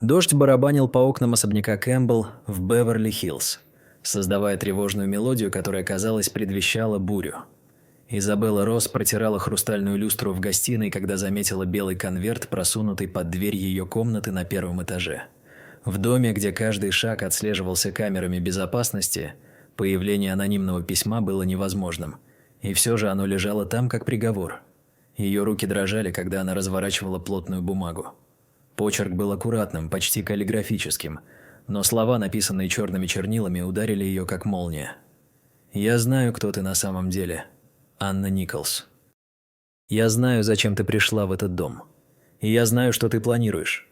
Дождь барабанил по окнам особняка Кэмпбелл в Беверли-Хиллз, создавая тревожную мелодию, которая, казалось, предвещала бурю. Изабелла Росс протирала хрустальную люстру в гостиной, когда заметила белый конверт, просунутый под дверь ее комнаты на первом этаже. В доме, где каждый шаг отслеживался камерами безопасности, появление анонимного письма было невозможным. И все же оно лежало там, как приговор. Ее руки дрожали, когда она разворачивала плотную бумагу. Почерк был аккуратным, почти каллиграфическим, но слова, написанные черными чернилами, ударили ее как молния. «Я знаю, кто ты на самом деле, Анна Николс. Я знаю, зачем ты пришла в этот дом. И я знаю, что ты планируешь.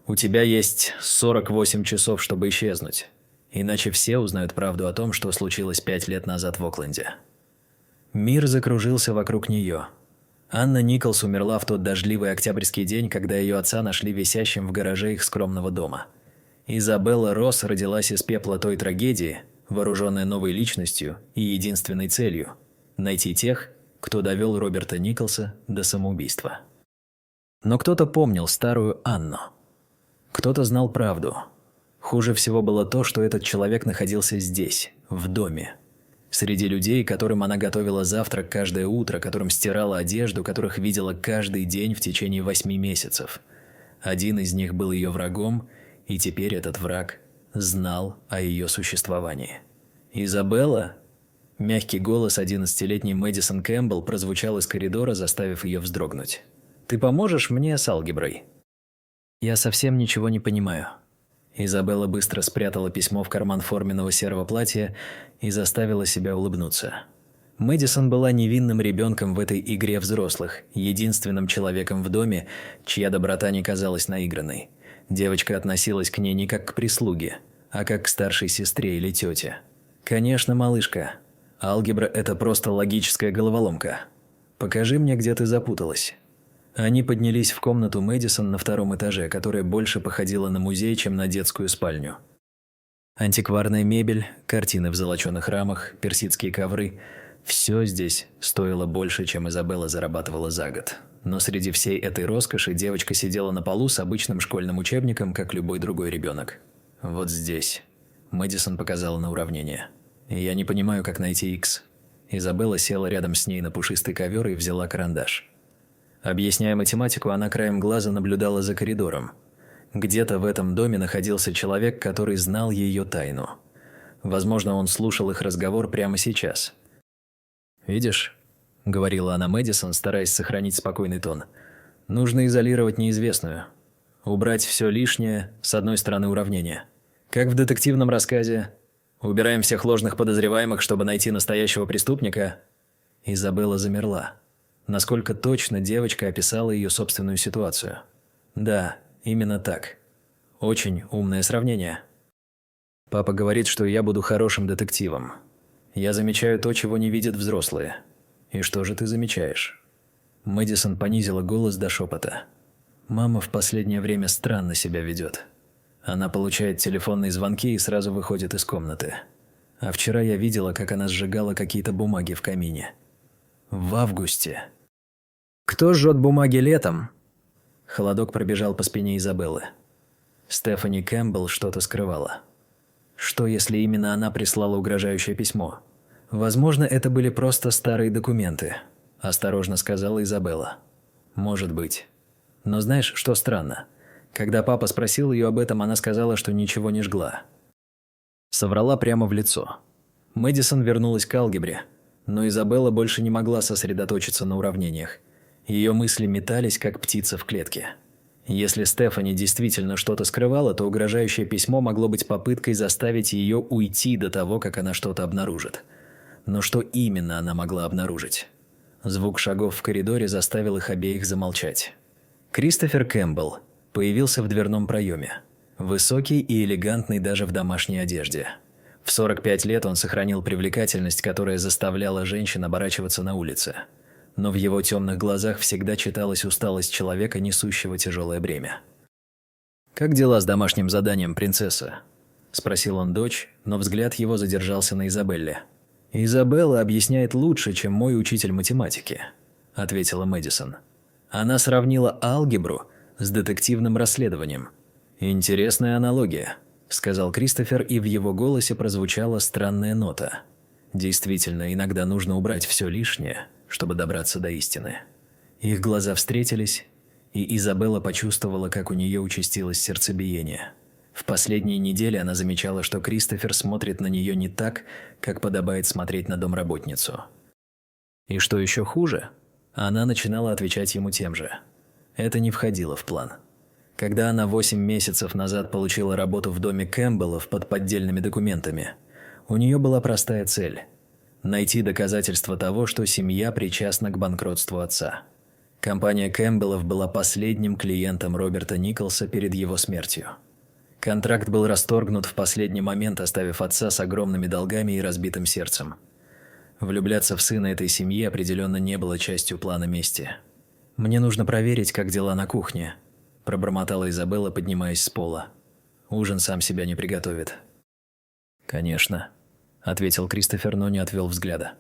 У тебя есть 48 часов, чтобы исчезнуть. Иначе все узнают правду о том, что случилось 5 лет назад в Окленде». Мир закружился вокруг нее. Анна Николс умерла в тот дождливый октябрьский день, когда ее отца нашли висящим в гараже их скромного дома. Изабелла Росс родилась из пепла той трагедии, вооруженная новой личностью и единственной целью – найти тех, кто довел Роберта Николса до самоубийства. Но кто-то помнил старую Анну. Кто-то знал правду. Хуже всего было то, что этот человек находился здесь, в доме. Среди людей, которым она готовила завтрак каждое утро, которым стирала одежду, которых видела каждый день в течение 8 месяцев. Один из них был ее врагом, и теперь этот враг знал о ее существовании. «Изабелла?» Мягкий голос 11-летней Мэдисон Кэмпбелл прозвучал из коридора, заставив ее вздрогнуть. «Ты поможешь мне с алгеброй?» «Я совсем ничего не понимаю». Изабелла быстро спрятала письмо в карман форменного серого платья и заставила себя улыбнуться. Мэдисон была невинным ребенком в этой игре взрослых, единственным человеком в доме, чья доброта не казалась наигранной. Девочка относилась к ней не как к прислуге, а как к старшей сестре или тете. «Конечно, малышка. Алгебра – это просто логическая головоломка. Покажи мне, где ты запуталась». Они поднялись в комнату Мэдисон на втором этаже, которая больше походила на музей, чем на детскую спальню. Антикварная мебель, картины в золоченых рамах, персидские ковры – все здесь стоило больше, чем Изабелла зарабатывала за год. Но среди всей этой роскоши девочка сидела на полу с обычным школьным учебником, как любой другой ребенок. «Вот здесь». Мэдисон показала на уравнение. «Я не понимаю, как найти X». Изабелла села рядом с ней на пушистый ковер и взяла карандаш. Объясняя математику, она краем глаза наблюдала за коридором. Где-то в этом доме находился человек, который знал ее тайну. Возможно, он слушал их разговор прямо сейчас. «Видишь?» – говорила она Мэдисон, стараясь сохранить спокойный тон. «Нужно изолировать неизвестную. Убрать все лишнее, с одной стороны уравнения. Как в детективном рассказе. Убираем всех ложных подозреваемых, чтобы найти настоящего преступника». Изабелла замерла. Насколько точно девочка описала ее собственную ситуацию. Да, именно так. Очень умное сравнение. Папа говорит, что я буду хорошим детективом. Я замечаю то, чего не видят взрослые. И что же ты замечаешь? Мэдисон понизила голос до шепота. Мама в последнее время странно себя ведет. Она получает телефонные звонки и сразу выходит из комнаты. А вчера я видела, как она сжигала какие-то бумаги в камине. В августе. Кто жжет бумаги летом? Холодок пробежал по спине Изабеллы. Стефани Кэмпбелл что-то скрывала. Что, если именно она прислала угрожающее письмо? Возможно, это были просто старые документы, осторожно сказала Изабелла. Может быть. Но знаешь, что странно? Когда папа спросил ее об этом, она сказала, что ничего не жгла. Соврала прямо в лицо. Мэдисон вернулась к алгебре. Но Изабелла больше не могла сосредоточиться на уравнениях. Ее мысли метались, как птица в клетке. Если Стефани действительно что-то скрывала, то угрожающее письмо могло быть попыткой заставить ее уйти до того, как она что-то обнаружит. Но что именно она могла обнаружить? Звук шагов в коридоре заставил их обеих замолчать. Кристофер Кэмпбелл появился в дверном проеме. Высокий и элегантный даже в домашней одежде. В 45 лет он сохранил привлекательность, которая заставляла женщин оборачиваться на улице. Но в его темных глазах всегда читалась усталость человека, несущего тяжелое бремя. «Как дела с домашним заданием, принцесса?» – спросил он дочь, но взгляд его задержался на Изабелле. «Изабелла объясняет лучше, чем мой учитель математики», – ответила Мэдисон. Она сравнила алгебру с детективным расследованием. «Интересная аналогия», – сказал Кристофер, и в его голосе прозвучала странная нота. «Действительно, иногда нужно убрать все лишнее, чтобы добраться до истины». Их глаза встретились, и Изабелла почувствовала, как у нее участилось сердцебиение. В последние недели она замечала, что Кристофер смотрит на нее не так, как подобает смотреть на домработницу. И что еще хуже, она начинала отвечать ему тем же. Это не входило в план. Когда она 8 месяцев назад получила работу в доме Кэмпбеллов под поддельными документами, у нее была простая цель – найти доказательства того, что семья причастна к банкротству отца. Компания Кэмпбеллов была последним клиентом Роберта Николса перед его смертью. Контракт был расторгнут в последний момент, оставив отца с огромными долгами и разбитым сердцем. Влюбляться в сына этой семьи определенно не было частью плана мести. «Мне нужно проверить, как дела на кухне», – пробормотала Изабелла, поднимаясь с пола. «Ужин сам себя не приготовит». «Конечно», – ответил Кристофер, но не отвел взгляда.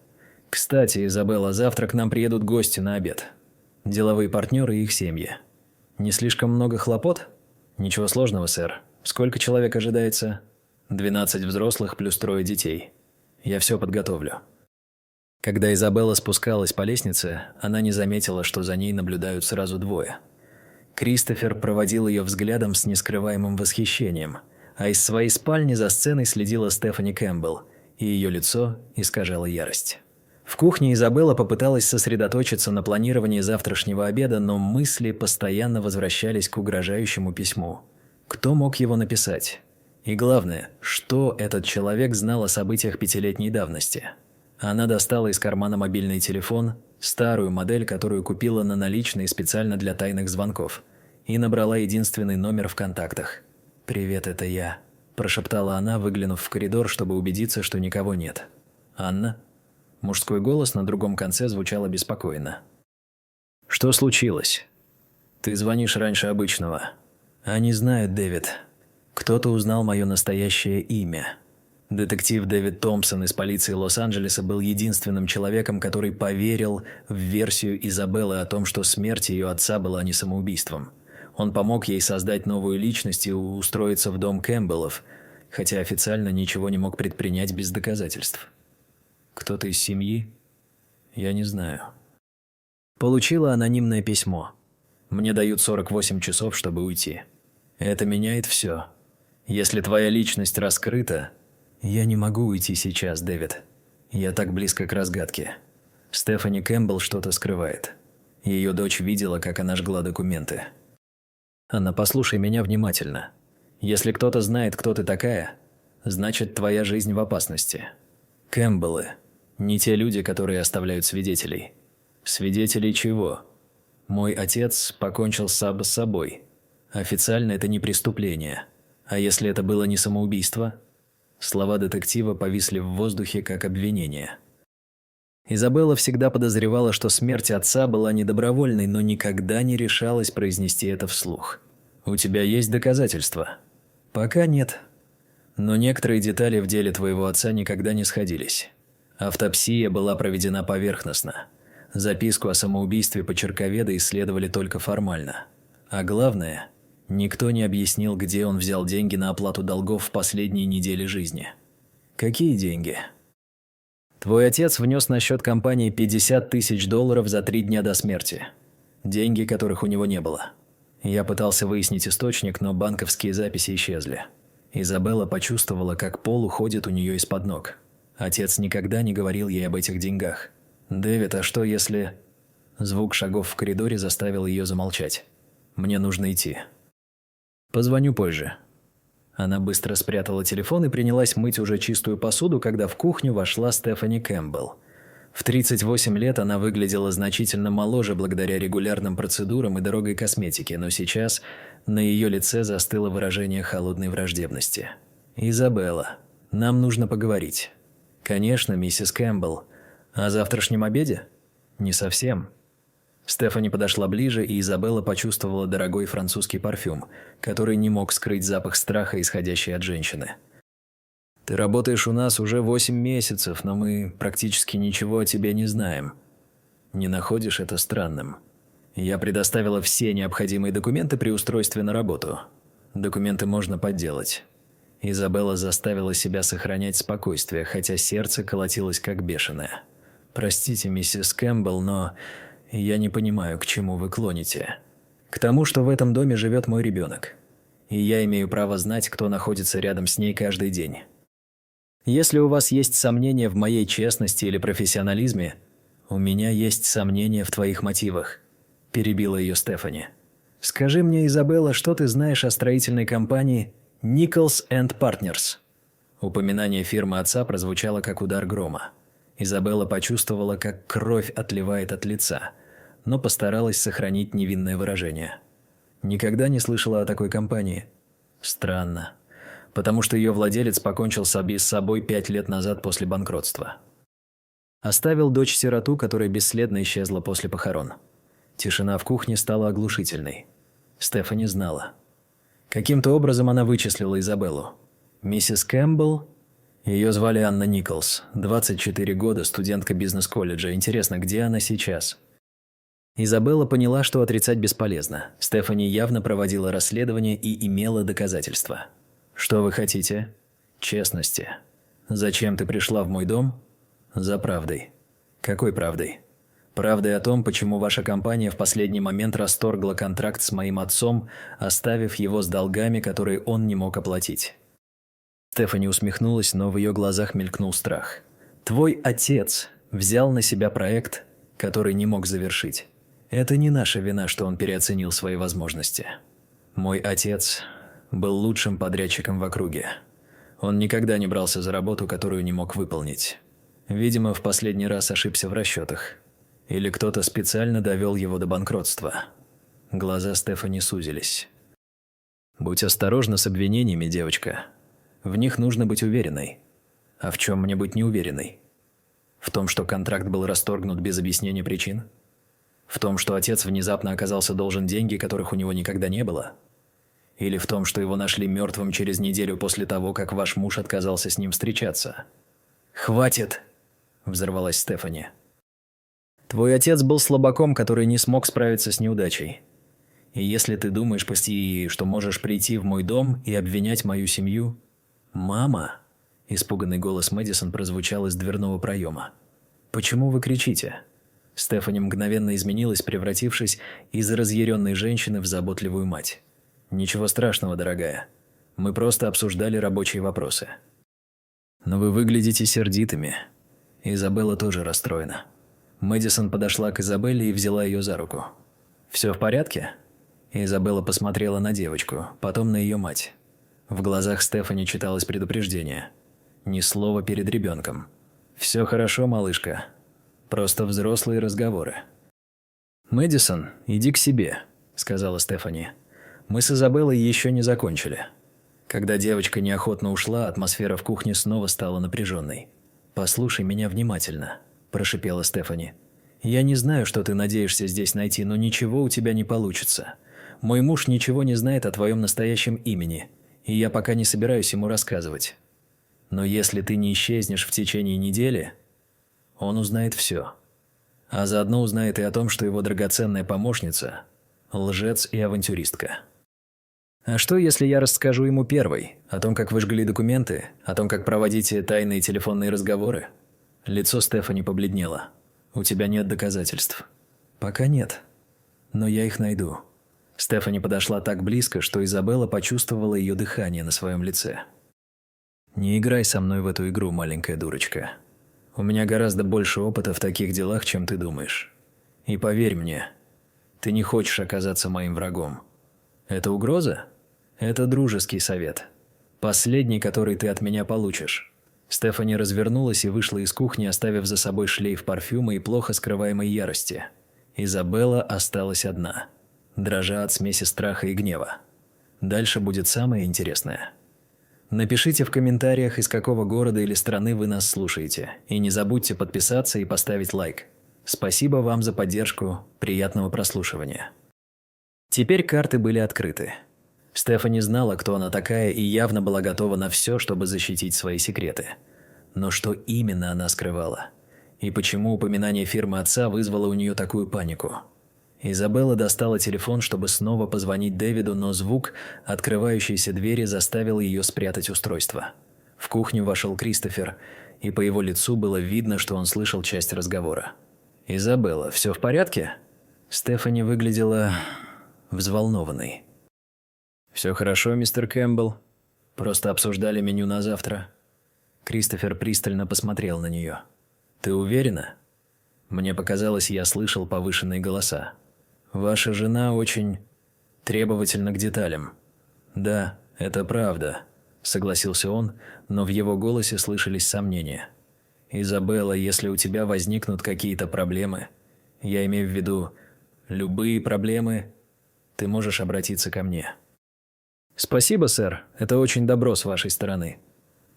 «Кстати, Изабелла, завтра к нам приедут гости на обед. Деловые партнеры и их семьи. Не слишком много хлопот? Ничего сложного, сэр. Сколько человек ожидается? 12 взрослых плюс 3 детей. Я все подготовлю». Когда Изабелла спускалась по лестнице, она не заметила, что за ней наблюдают сразу двое. Кристофер проводил ее взглядом с нескрываемым восхищением, а из своей спальни за сценой следила Стефани Кэмпбелл, и ее лицо искажало ярость. В кухне Изабелла попыталась сосредоточиться на планировании завтрашнего обеда, но мысли постоянно возвращались к угрожающему письму. Кто мог его написать? И главное, что этот человек знал о событиях 5-летней давности? Она достала из кармана мобильный телефон, старую модель, которую купила на наличные специально для тайных звонков, и набрала единственный номер в контактах. «Привет, это я», – прошептала она, выглянув в коридор, чтобы убедиться, что никого нет. «Анна?» Мужской голос на другом конце звучал обеспокоенно. «Что случилось?» «Ты звонишь раньше обычного». «Они знают, Дэвид. Кто-то узнал мое настоящее имя». Детектив Дэвид Томпсон из полиции Лос-Анджелеса был единственным человеком, который поверил в версию Изабеллы о том, что смерть ее отца была не самоубийством. Он помог ей создать новую личность и устроиться в дом Кэмпбеллов, хотя официально ничего не мог предпринять без доказательств. Кто-то из семьи? Я не знаю. Получила анонимное письмо. Мне дают 48 часов, чтобы уйти. Это меняет все. Если твоя личность раскрыта... Я не могу уйти сейчас, Дэвид. Я так близко к разгадке. Стефани Кэмпбелл что-то скрывает. Ее дочь видела, как она жгла документы. Анна, послушай меня внимательно. Если кто-то знает, кто ты такая, значит, твоя жизнь в опасности. Кэмпбеллы – не те люди, которые оставляют свидетелей. Свидетелей чего? Мой отец покончил с собой. Официально это не преступление. А если это было не самоубийство? Слова детектива повисли в воздухе, как обвинение. Изабелла всегда подозревала, что смерть отца была недобровольной, но никогда не решалась произнести это вслух. «У тебя есть доказательства?» «Пока нет. Но некоторые детали в деле твоего отца никогда не сходились. Автопсия была проведена поверхностно. Записку о самоубийстве почерковеда исследовали только формально. А главное, никто не объяснил, где он взял деньги на оплату долгов в последние недели жизни». «Какие деньги?» «Твой отец внес на счет компании $50 тысяч за 3 дня до смерти. Деньги, которых у него не было. Я пытался выяснить источник, но банковские записи исчезли». Изабелла почувствовала, как пол уходит у нее из-под ног. Отец никогда не говорил ей об этих деньгах. «Дэвид, а что если...» Звук шагов в коридоре заставил ее замолчать. «Мне нужно идти. Позвоню позже». Она быстро спрятала телефон и принялась мыть уже чистую посуду, когда в кухню вошла Стефани Кэмпбелл. В 38 лет она выглядела значительно моложе благодаря регулярным процедурам и дорогой косметике, но сейчас на ее лице застыло выражение холодной враждебности. «Изабелла, нам нужно поговорить». «Конечно, миссис Кэмпбелл. О завтрашнем обеде?» «Не совсем». Стефани подошла ближе, и Изабелла почувствовала дорогой французский парфюм, который не мог скрыть запах страха, исходящий от женщины. «Ты работаешь у нас уже 8 месяцев, но мы практически ничего о тебе не знаем. Не находишь это странным? Я предоставила все необходимые документы при устройстве на работу. Документы можно подделать. Изабелла заставила себя сохранять спокойствие, хотя сердце колотилось как бешеное. «Простите, миссис Кэмпбелл, но я не понимаю, к чему вы клоните. К тому, что в этом доме живет мой ребенок. И я имею право знать, кто находится рядом с ней каждый день. Если у вас есть сомнения в моей честности или профессионализме, у меня есть сомнения в твоих мотивах», – перебила ее Стефани. «Скажи мне, Изабелла, что ты знаешь о строительной компании Nichols and Partners?» Упоминание фирмы отца прозвучало как удар грома. Изабелла почувствовала, как кровь отливает от лица, но постаралась сохранить невинное выражение. Никогда не слышала о такой компании. Странно. Потому что ее владелец покончил с собой 5 лет назад после банкротства. Оставил дочь-сироту, которая бесследно исчезла после похорон. Тишина в кухне стала оглушительной. Стефани знала. Каким-то образом она вычислила Изабеллу. Миссис Кэмпбелл. Ее звали Анна Николс, 24 года, студентка бизнес-колледжа. Интересно, где она сейчас? Изабелла поняла, что отрицать бесполезно. Стефани явно проводила расследование и имела доказательства. «Что вы хотите?» «Честности. Зачем ты пришла в мой дом?» «За правдой». «Какой правдой?» «Правдой о том, почему ваша компания в последний момент расторгла контракт с моим отцом, оставив его с долгами, которые он не мог оплатить». Стефани усмехнулась, но в ее глазах мелькнул страх. «Твой отец взял на себя проект, который не мог завершить. Это не наша вина, что он переоценил свои возможности. Мой отец был лучшим подрядчиком в округе. Он никогда не брался за работу, которую не мог выполнить. Видимо, в последний раз ошибся в расчетах. Или кто-то специально довел его до банкротства». Глаза Стефани сузились. «Будь осторожна с обвинениями, девочка. В них нужно быть уверенной. А в чем мне быть неуверенной? В том, что контракт был расторгнут без объяснения причин? В том, что отец внезапно оказался должен деньги, которых у него никогда не было? Или в том, что его нашли мертвым через неделю после того, как ваш муж отказался с ним встречаться?» «Хватит!» – взорвалась Стефани. «Твой отец был слабаком, который не смог справиться с неудачей. И если ты думаешь, что можешь прийти в мой дом и обвинять мою семью...» «Мама!» – испуганный голос Мэдисон прозвучал из дверного проема. «Почему вы кричите?» Стефани мгновенно изменилась, превратившись из разъяренной женщины в заботливую мать. «Ничего страшного, дорогая. Мы просто обсуждали рабочие вопросы». «Но вы выглядите сердитыми». Изабелла тоже расстроена. Мэдисон подошла к Изабелле и взяла ее за руку. «Все в порядке?» Изабелла посмотрела на девочку, потом на ее мать. В глазах Стефани читалось предупреждение. Ни слова перед ребенком. «Все хорошо, малышка. Просто взрослые разговоры». «Мэдисон, иди к себе», – сказала Стефани. «Мы с Изабеллой еще не закончили». Когда девочка неохотно ушла, атмосфера в кухне снова стала напряженной. «Послушай меня внимательно», – прошипела Стефани. «Я не знаю, что ты надеешься здесь найти, но ничего у тебя не получится. Мой муж ничего не знает о твоем настоящем имени, и я пока не собираюсь ему рассказывать. Но если ты не исчезнешь в течение недели, он узнает все. А заодно узнает и о том, что его драгоценная помощница – лжец и авантюристка». «А что, если я расскажу ему первой? О том, как вы жгли документы? О том, как проводите тайные телефонные разговоры?» Лицо Стефани побледнело. «У тебя нет доказательств». «Пока нет. Но я их найду». Стефани подошла так близко, что Изабелла почувствовала ее дыхание на своем лице. «Не играй со мной в эту игру, маленькая дурочка. У меня гораздо больше опыта в таких делах, чем ты думаешь. И поверь мне, ты не хочешь оказаться моим врагом. Это угроза? Это дружеский совет. Последний, который ты от меня получишь». Стефани развернулась и вышла из кухни, оставив за собой шлейф парфюма и плохо скрываемой ярости. Изабелла осталась одна, дрожа от смеси страха и гнева. Дальше будет самое интересное. Напишите в комментариях, из какого города или страны вы нас слушаете. И не забудьте подписаться и поставить лайк. Спасибо вам за поддержку. Приятного прослушивания. Теперь карты были открыты. Стефани знала, кто она такая, и явно была готова на все, чтобы защитить свои секреты. Но что именно она скрывала? И почему упоминание фирмы отца вызвало у нее такую панику? Изабелла достала телефон, чтобы снова позвонить Дэвиду, но звук открывающейся двери заставил ее спрятать устройство. В кухню вошел Кристофер, и по его лицу было видно, что он слышал часть разговора. «Изабелла, все в порядке?» Стефани выглядела взволнованной. «Все хорошо, мистер Кэмпбелл. Просто обсуждали меню на завтра». Кристофер пристально посмотрел на нее. «Ты уверена?» Мне показалось, я слышал повышенные голоса. «Ваша жена очень требовательна к деталям». «Да, это правда», – согласился он, но в его голосе слышались сомнения. «Изабелла, если у тебя возникнут какие-то проблемы, я имею в виду любые проблемы, ты можешь обратиться ко мне». «Спасибо, сэр, это очень добро с вашей стороны».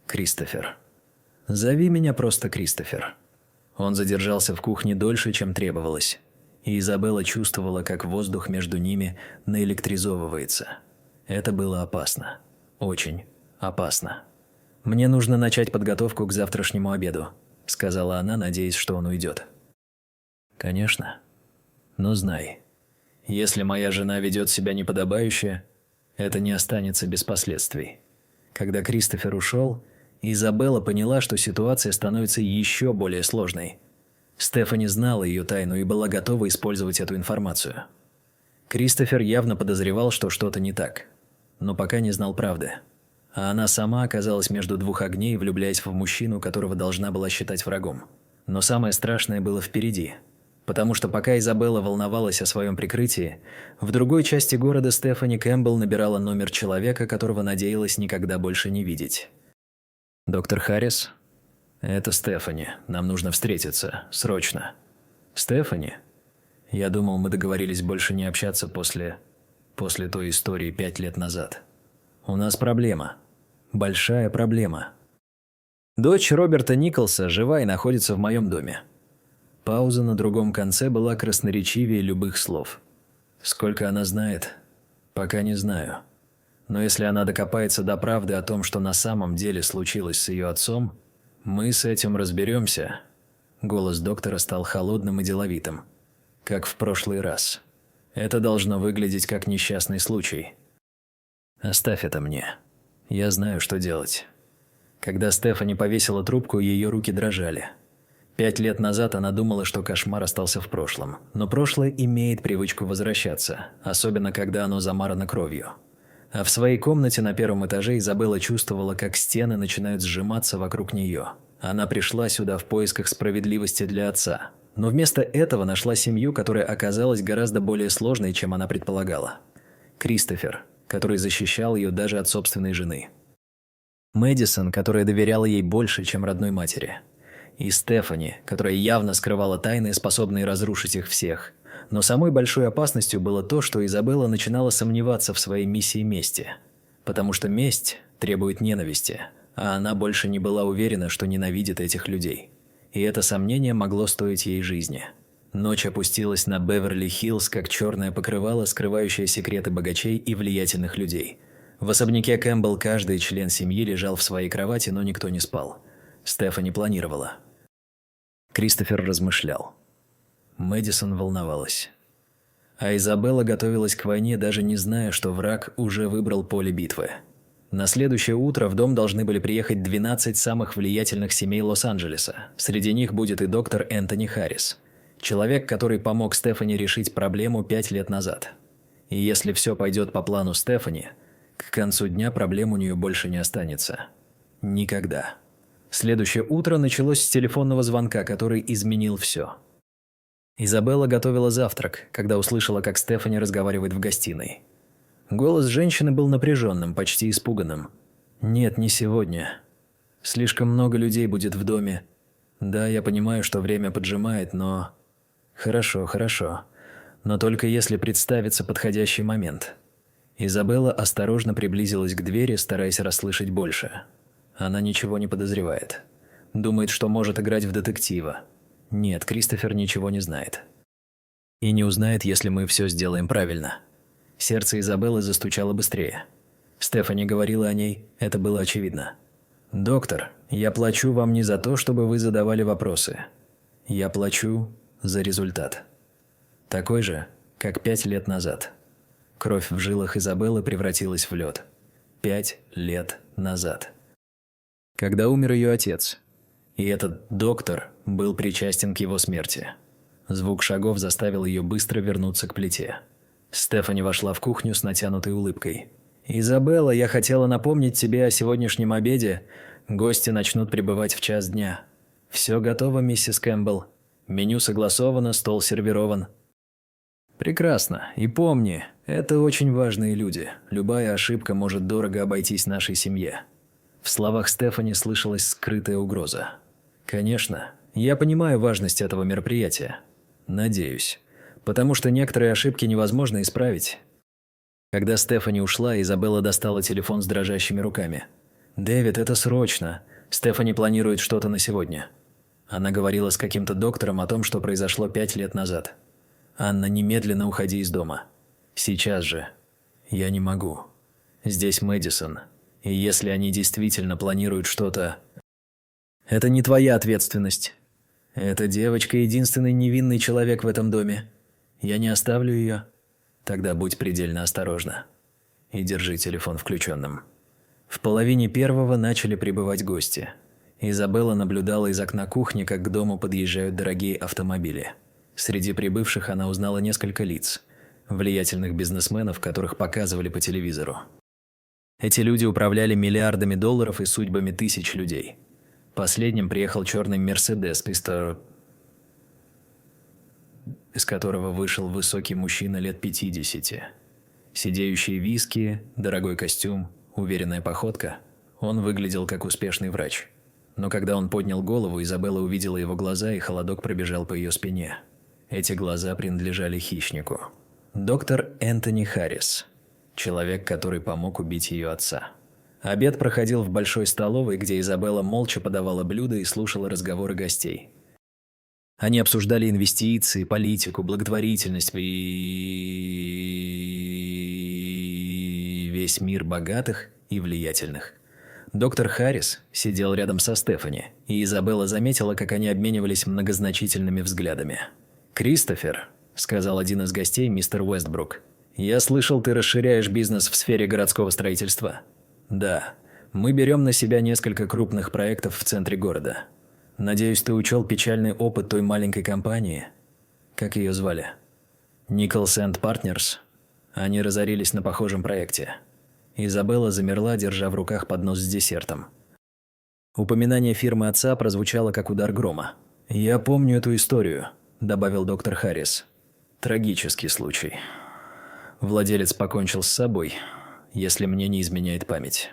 «Кристофер. Зови меня просто Кристофер». Он задержался в кухне дольше, чем требовалось, и Изабелла чувствовала, как воздух между ними наэлектризовывается. Это было опасно. Очень опасно. «Мне нужно начать подготовку к завтрашнему обеду», – сказала она, надеясь, что он уйдет. «Конечно. Но знай, если моя жена ведет себя неподобающе, это не останется без последствий». Когда Кристофер ушел, Изабелла поняла, что ситуация становится еще более сложной. Стефани знала ее тайну и была готова использовать эту информацию. Кристофер явно подозревал, что что-то не так, но пока не знал правды. А она сама оказалась между двух огней, влюбляясь в мужчину, которого должна была считать врагом. Но самое страшное было впереди. Потому что пока Изабелла волновалась о своем прикрытии, в другой части города Стефани Кэмпбелл набирала номер человека, которого надеялась никогда больше не видеть. «Доктор Харрис?» «Это Стефани. Нам нужно встретиться. Срочно». «Стефани?» «Я думал, мы договорились больше не общаться после той истории 5 лет назад. У нас проблема. Большая проблема. Дочь Роберта Николса жива и находится в моем доме». Пауза на другом конце была красноречивее любых слов. «Сколько она знает? Пока не знаю. Но если она докопается до правды о том, что на самом деле случилось с ее отцом, мы с этим разберемся». Голос доктора стал холодным и деловитым, как в прошлый раз. «Это должно выглядеть как несчастный случай. Оставь это мне. Я знаю, что делать». Когда Стефани повесила трубку, ее руки дрожали. 5 лет назад она думала, что кошмар остался в прошлом. Но прошлое имеет привычку возвращаться, особенно когда оно замарано кровью. А в своей комнате на 1-м этаже Изабелла чувствовала, как стены начинают сжиматься вокруг нее. Она пришла сюда в поисках справедливости для отца. Но вместо этого нашла семью, которая оказалась гораздо более сложной, чем она предполагала. Кристофер, который защищал ее даже от собственной жены. Мэдисон, которая доверяла ей больше, чем родной матери. И Стефани, которая явно скрывала тайны, способные разрушить их всех. Но самой большой опасностью было то, что Изабелла начинала сомневаться в своей миссии мести. Потому что месть требует ненависти, а она больше не была уверена, что ненавидит этих людей. И это сомнение могло стоить ей жизни. Ночь опустилась на Беверли-Хиллз, как черное покрывало, скрывающее секреты богачей и влиятельных людей. В особняке Кэмпбелл каждый член семьи лежал в своей кровати, но никто не спал. Стефани планировала. Кристофер размышлял. Мэдисон волновалась. А Изабелла готовилась к войне, даже не зная, что враг уже выбрал поле битвы. На следующее утро в дом должны были приехать 12 самых влиятельных семей Лос-Анджелеса. Среди них будет и доктор Энтони Харрис. Человек, который помог Стефани решить проблему 5 лет назад. И если все пойдет по плану Стефани, к концу дня проблем у нее больше не останется. Никогда. Следующее утро началось с телефонного звонка, который изменил все. Изабелла готовила завтрак, когда услышала, как Стефани разговаривает в гостиной. Голос женщины был напряженным, почти испуганным. «Нет, не сегодня. Слишком много людей будет в доме. Да, я понимаю, что время поджимает, но...» «Хорошо, хорошо. Но только если представится подходящий момент». Изабелла осторожно приблизилась к двери, стараясь расслышать больше. Она ничего не подозревает. Думает, что может играть в детектива. Нет, Кристофер ничего не знает. И не узнает, если мы все сделаем правильно. Сердце Изабеллы застучало быстрее. Стефани говорила о ней, это было очевидно. «Доктор, я плачу вам не за то, чтобы вы задавали вопросы. Я плачу за результат. Такой же, как 5 лет назад. Кровь в жилах Изабеллы превратилась в лед. 5 лет назад. Когда умер ее отец. И этот доктор был причастен к его смерти. Звук шагов заставил ее быстро вернуться к плите. Стефани вошла в кухню с натянутой улыбкой. «Изабелла, я хотела напомнить тебе о сегодняшнем обеде. Гости начнут прибывать в 1 дня. Все готово, миссис Кэмпбелл. Меню согласовано, стол сервирован». «Прекрасно. И помни, это очень важные люди. Любая ошибка может дорого обойтись нашей семье». В словах Стефани слышалась скрытая угроза. «Конечно. Я понимаю важность этого мероприятия. Надеюсь. Потому что некоторые ошибки невозможно исправить». Когда Стефани ушла, Изабелла достала телефон с дрожащими руками. «Дэвид, это срочно. Стефани планирует что-то на сегодня». Она говорила с каким-то доктором о том, что произошло 5 лет назад. «Анна, немедленно уходи из дома. Сейчас же». «Я не могу. Здесь Мэдисон. И если они действительно планируют что-то...» «Это не твоя ответственность. Эта девочка – единственный невинный человек в этом доме. Я не оставлю ее. Тогда будь предельно осторожна. И держи телефон включенным». В 12:30 начали прибывать гости. Изабелла наблюдала из окна кухни, как к дому подъезжают дорогие автомобили. Среди прибывших она узнала несколько лиц, влиятельных бизнесменов, которых показывали по телевизору. Эти люди управляли миллиардами долларов и судьбами тысяч людей. Последним приехал черный «Мерседес», из которого вышел высокий мужчина лет 50. Сидеющие виски, дорогой костюм, уверенная походка. Он выглядел как успешный врач. Но когда он поднял голову, Изабелла увидела его глаза, и холодок пробежал по ее спине. Эти глаза принадлежали хищнику. Доктор Энтони Харрис. Человек, который помог убить ее отца. Обед проходил в большой столовой, где Изабелла молча подавала блюда и слушала разговоры гостей. Они обсуждали инвестиции, политику, благотворительность и весь мир богатых и влиятельных. Доктор Харрис сидел рядом со Стефани, и Изабелла заметила, как они обменивались многозначительными взглядами. «Кристофер», – сказал один из гостей, мистер Уэстбрук, – «я слышал, ты расширяешь бизнес в сфере городского строительства». «Да, мы берем на себя несколько крупных проектов в центре города. Надеюсь, ты учел печальный опыт той маленькой компании. Как ее звали? Nichols & Partners. Они разорились на похожем проекте». Изабелла замерла, держа в руках поднос с десертом. Упоминание фирмы отца прозвучало как удар грома. «Я помню эту историю», – добавил доктор Харрис. «Трагический случай. Владелец покончил с собой, если мне не изменяет память».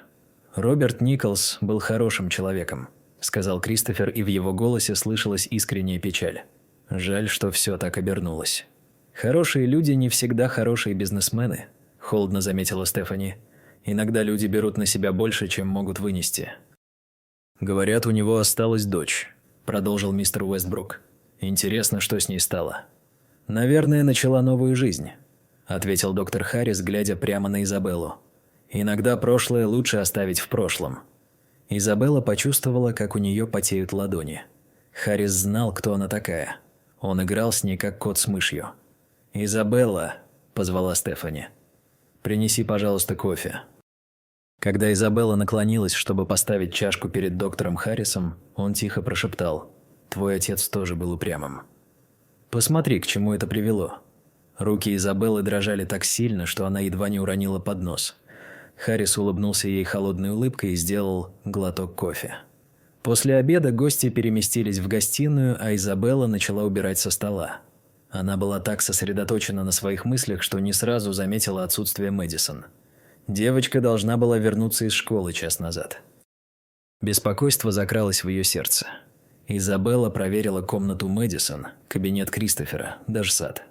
«Роберт Николс был хорошим человеком», – сказал Кристофер, и в его голосе слышалась искренняя печаль. «Жаль, что все так обернулось». «Хорошие люди не всегда хорошие бизнесмены», – холодно заметила Стефани. «Иногда люди берут на себя больше, чем могут вынести». «Говорят, у него осталась дочь», – продолжил мистер Уэстбрук. «Интересно, что с ней стало». «Наверное, начала новую жизнь», – ответил доктор Харрис, глядя прямо на Изабеллу. «Иногда прошлое лучше оставить в прошлом». Изабелла почувствовала, как у нее потеют ладони. Харрис знал, кто она такая. Он играл с ней, как кот с мышью. «Изабелла», – позвала Стефани. «Принеси, пожалуйста, кофе». Когда Изабелла наклонилась, чтобы поставить чашку перед доктором Харрисом, он тихо прошептал: «Твой отец тоже был упрямым». «Посмотри, к чему это привело». Руки Изабеллы дрожали так сильно, что она едва не уронила поднос. Харрис улыбнулся ей холодной улыбкой и сделал глоток кофе. После обеда гости переместились в гостиную, а Изабелла начала убирать со стола. Она была так сосредоточена на своих мыслях, что не сразу заметила отсутствие Мэдисон. Девочка должна была вернуться из школы час назад. Беспокойство закралось в ее сердце. Изабелла проверила комнату Мэдисон, кабинет Кристофера, даже сад.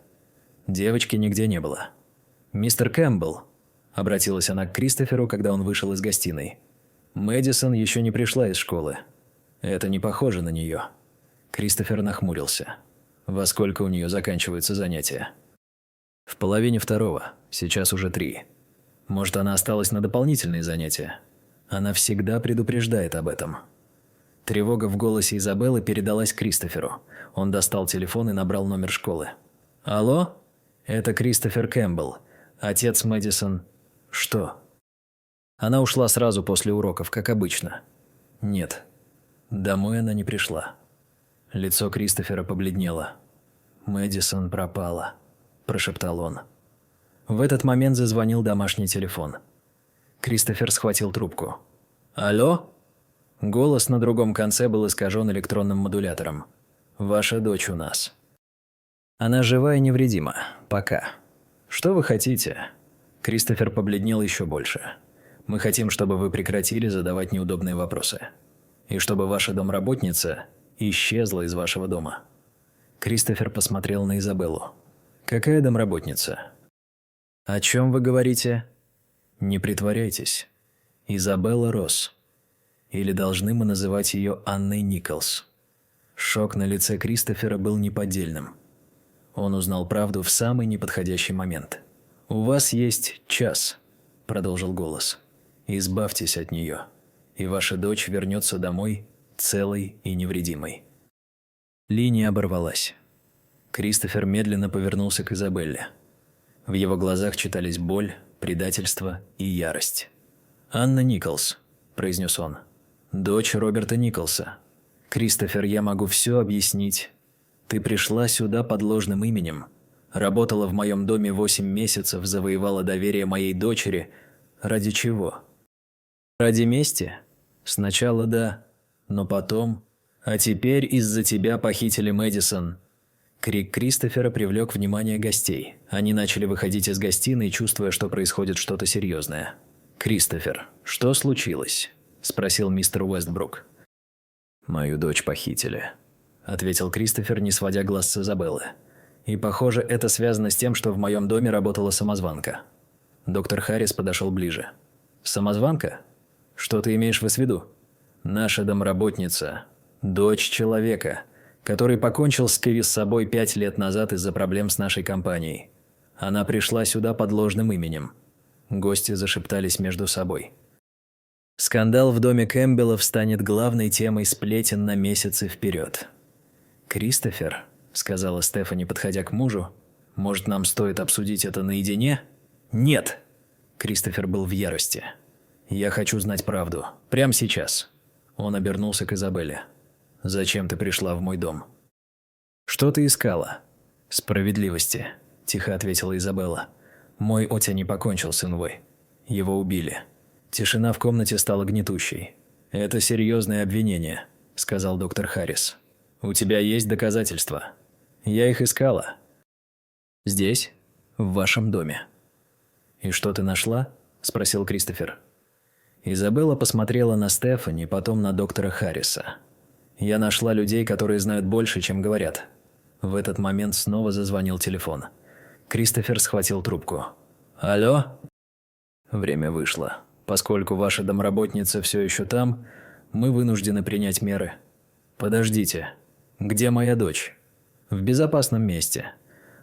Девочки нигде не было. «Мистер Кэмпбелл», – обратилась она к Кристоферу, когда он вышел из гостиной. «Мэдисон еще не пришла из школы. Это не похоже на нее». Кристофер нахмурился. «Во сколько у нее заканчиваются занятия?» «В 1:30. Сейчас уже 3. Может, она осталась на дополнительные занятия? Она всегда предупреждает об этом». Тревога в голосе Изабеллы передалась Кристоферу. Он достал телефон и набрал номер школы. «Алло? Это Кристофер Кэмпбелл, отец Мэдисон. Что? Она ушла сразу после уроков, как обычно. Нет, домой она не пришла. Лицо Кристофера побледнело. «Мэдисон пропала», – прошептал он. В этот момент зазвонил домашний телефон. Кристофер схватил трубку. «Алло?» Голос на другом конце был искажен электронным модулятором. «Ваша дочь у нас». «Она жива и невредима. Пока». «Что вы хотите?» Кристофер побледнел еще больше. «Мы хотим, чтобы вы прекратили задавать неудобные вопросы. И чтобы ваша домработница исчезла из вашего дома». Кристофер посмотрел на Изабеллу. «Какая домработница?» «О чем вы говорите?» «Не притворяйтесь. Изабелла Росс. Или должны мы называть ее Анной Николс?» Шок на лице Кристофера был неподдельным. Он узнал правду в самый неподходящий момент. «У вас есть час», – продолжил голос. «Избавьтесь от нее, и ваша дочь вернется домой целой и невредимой». Линия оборвалась. Кристофер медленно повернулся к Изабелле. В его глазах читались боль, предательство и ярость. «Анна Николс», – произнес он. «Дочь Роберта Николса. Кристофер, я могу все объяснить. Ты пришла сюда под ложным именем, работала в моем доме 8 месяцев, завоевала доверие моей дочери. Ради чего? Ради мести? Сначала да, но потом... А теперь из-за тебя похитили Мэдисон». Крик Кристофера привлек внимание гостей. Они начали выходить из гостиной, чувствуя, что происходит что-то серьезное. «Кристофер, что случилось?» – спросил мистер Уэстбрук. «Мою дочь похитили», – ответил Кристофер, не сводя глаз с Изабеллы. «И, похоже, это связано с тем, что в моем доме работала самозванка». Доктор Харрис подошел ближе. «Самозванка? Что ты имеешь в виду?» «Наша домработница, дочь человека, который покончил с собой 5 лет назад из-за проблем с нашей компанией. Она пришла сюда под ложным именем». Гости зашептались между собой. Скандал в доме Кэмпбеллов станет главной темой сплетен на месяцы вперед. «Кристофер», – сказала Стефани, подходя к мужу, – «может, нам стоит обсудить это наедине?» «Нет!» – Кристофер был в ярости. «Я хочу знать правду. Прямо сейчас». Он обернулся к Изабелле. «Зачем ты пришла в мой дом?» «Что ты искала?» «Справедливости», – тихо ответила Изабелла. «Мой отец не покончил с Инвой. Его убили». Тишина в комнате стала гнетущей. «Это серьезное обвинение», – сказал доктор Харрис. «У тебя есть доказательства?» «Я их искала». «Здесь, в вашем доме». «И что ты нашла?» – спросил Кристофер. Изабелла посмотрела на Стефани, потом на доктора Харриса. «Я нашла людей, которые знают больше, чем говорят». В этот момент снова зазвонил телефон. Кристофер схватил трубку. «Алло?» «Время вышло. Поскольку ваша домработница все еще там, мы вынуждены принять меры». «Подождите. Где моя дочь?» «В безопасном месте.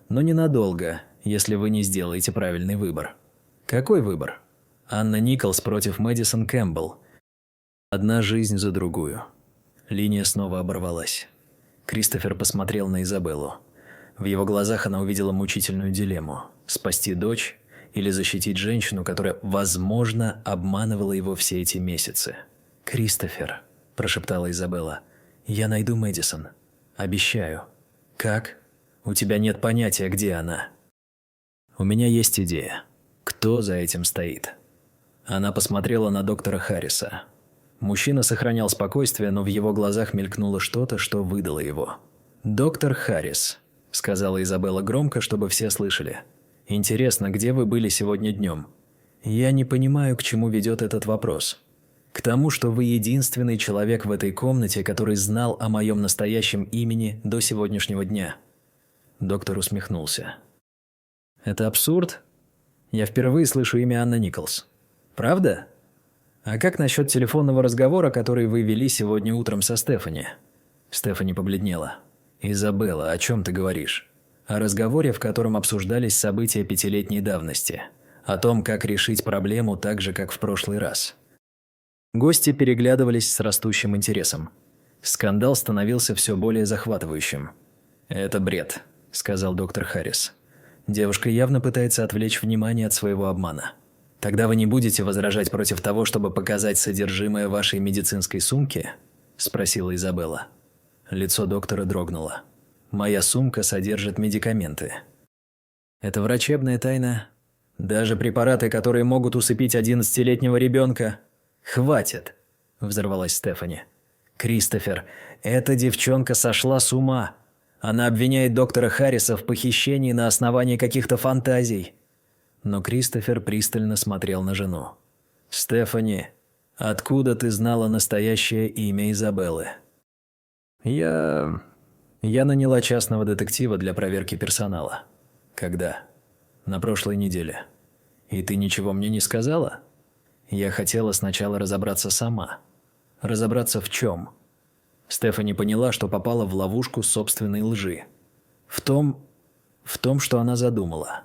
Но ненадолго, если вы не сделаете правильный выбор». «Какой выбор?» «Анна Николс против Мэдисон Кэмпбелл. Одна жизнь за другую». Линия снова оборвалась. Кристофер посмотрел на Изабеллу. В его глазах она увидела мучительную дилемму – спасти дочь или защитить женщину, которая, возможно, обманывала его все эти месяцы. «Кристофер», – прошептала Изабелла, – «я найду Мэдисон. Обещаю». «Как? У тебя нет понятия, где она». «У меня есть идея. Кто за этим стоит?» Она посмотрела на доктора Харриса. Мужчина сохранял спокойствие, но в его глазах мелькнуло что-то, что выдало его. «Доктор Харрис», – сказала Изабелла громко, чтобы все слышали. «Интересно, где вы были сегодня днем? Я не понимаю, к чему ведет этот вопрос. К тому, что вы единственный человек в этой комнате, который знал о моем настоящем имени до сегодняшнего дня». Доктор усмехнулся. «Это абсурд? Я впервые слышу имя Анна Николс. Правда? А как насчет телефонного разговора, который вы вели сегодня утром со Стефани?» Стефани побледнела. «Изабелла, о чем ты говоришь?» «О разговоре, в котором обсуждались события 5-летней давности. О том, как решить проблему так же, как в прошлый раз». Гости переглядывались с растущим интересом. Скандал становился все более захватывающим. «Это бред», – сказал доктор Харрис. Девушка явно пытается отвлечь внимание от своего обмана. «Тогда вы не будете возражать против того, чтобы показать содержимое вашей медицинской сумки?» – спросила Изабелла. Лицо доктора дрогнуло. «Моя сумка содержит медикаменты. Это врачебная тайна. Даже препараты, которые могут усыпить 11-летнего ребенка. Хватит!» – взорвалась Стефани. «Кристофер, эта девчонка сошла с ума. Она обвиняет доктора Харриса в похищении на основании каких-то фантазий». Но Кристофер пристально смотрел на жену. «Стефани, откуда ты знала настоящее имя Изабеллы?» Я наняла частного детектива для проверки персонала». «Когда?» «На прошлой неделе». «И ты ничего мне не сказала?» «Я хотела сначала разобраться сама». «Разобраться в чем?» Стефани поняла, что попала в ловушку собственной лжи. В том, что она задумала.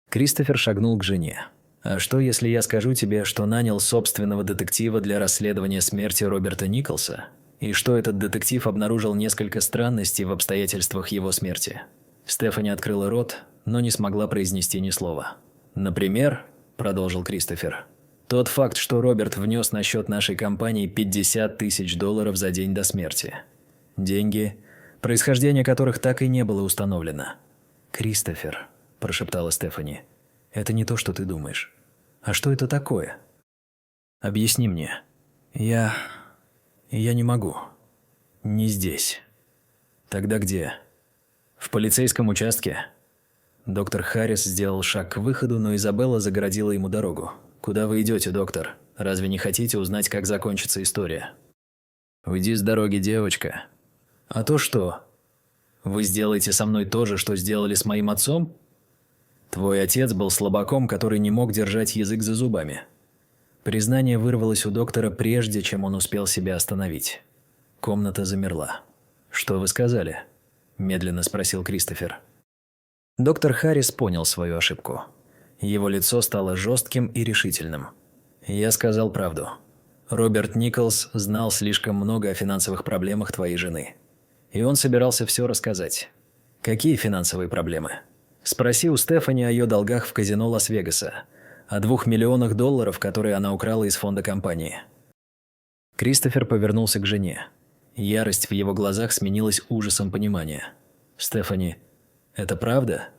Кристофер шагнул к жене. «А что, если я скажу тебе, что нанял собственного детектива для расследования смерти Роберта Николса, и что этот детектив обнаружил несколько странностей в обстоятельствах его смерти?» Стефани открыла рот, но не смогла произнести ни слова. «Например, – продолжил Кристофер, – тот факт, что Роберт внес на счет нашей компании $50 000 за день до смерти. Деньги, происхождение которых так и не было установлено». «Кристофер», – прошептала Стефани, – «это не то, что ты думаешь. А что это такое?» «Объясни мне». Я не могу. Не здесь». «Тогда где?» «В полицейском участке». Доктор Харрис сделал шаг к выходу, но Изабелла загородила ему дорогу. «Куда вы идете, доктор? Разве не хотите узнать, как закончится история?» «Уйди с дороги, девочка». «А то что? Вы сделаете со мной то же, что сделали с моим отцом?» «Твой отец был слабаком, который не мог держать язык за зубами». Признание вырвалось у доктора прежде, чем он успел себя остановить. Комната замерла. «Что вы сказали?» – медленно спросил Кристофер. Доктор Харрис понял свою ошибку. Его лицо стало жестким и решительным. «Я сказал правду. Роберт Николс знал слишком много о финансовых проблемах твоей жены. И он собирался все рассказать. Какие финансовые проблемы? Спроси у Стефани о ее долгах в казино Лас-Вегаса, о $2 миллионах, которые она украла из фонда компании». Кристофер повернулся к жене. Ярость в его глазах сменилась ужасом понимания. «Стефани, это правда?»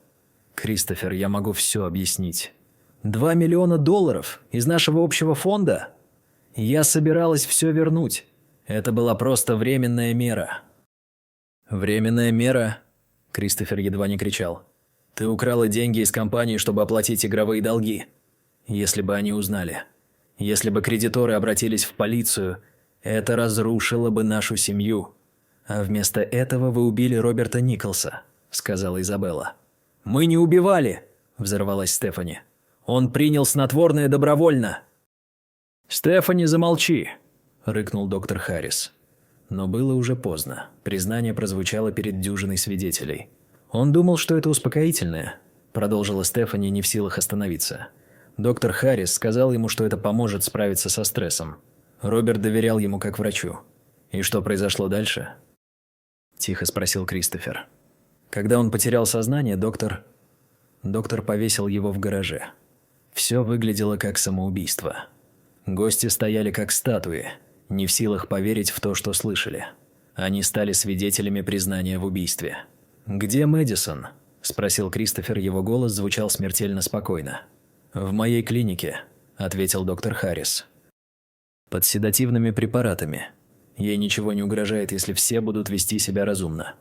«Кристофер, я могу все объяснить». $2 миллиона из нашего общего фонда? Я собиралась все вернуть. Это была просто временная мера». «Временная мера?» Кристофер едва не кричал. «Ты украла деньги из компании, чтобы оплатить игровые долги. Если бы они узнали, если бы кредиторы обратились в полицию, это разрушило бы нашу семью. А вместо этого вы убили Роберта Николса», – сказала Изабелла. «Мы не убивали!» – взорвалась Стефани. «Он принял снотворное добровольно!» «Стефани, замолчи!» – рыкнул доктор Харрис. Но было уже поздно. Признание прозвучало перед дюжиной свидетелей. «Он думал, что это успокоительное», – продолжила Стефани, не в силах остановиться. Доктор Харрис сказал ему, что это поможет справиться со стрессом. Роберт доверял ему как врачу. «И что произошло дальше?» – тихо спросил Кристофер. Когда он потерял сознание, доктор повесил его в гараже. Все выглядело как самоубийство. Гости стояли как статуи, не в силах поверить в то, что слышали. Они стали свидетелями признания в убийстве. «Где Мэдисон?» – спросил Кристофер, его голос звучал смертельно спокойно. «В моей клинике», – ответил доктор Харрис. «Под седативными препаратами. Ей ничего не угрожает, если все будут вести себя разумно.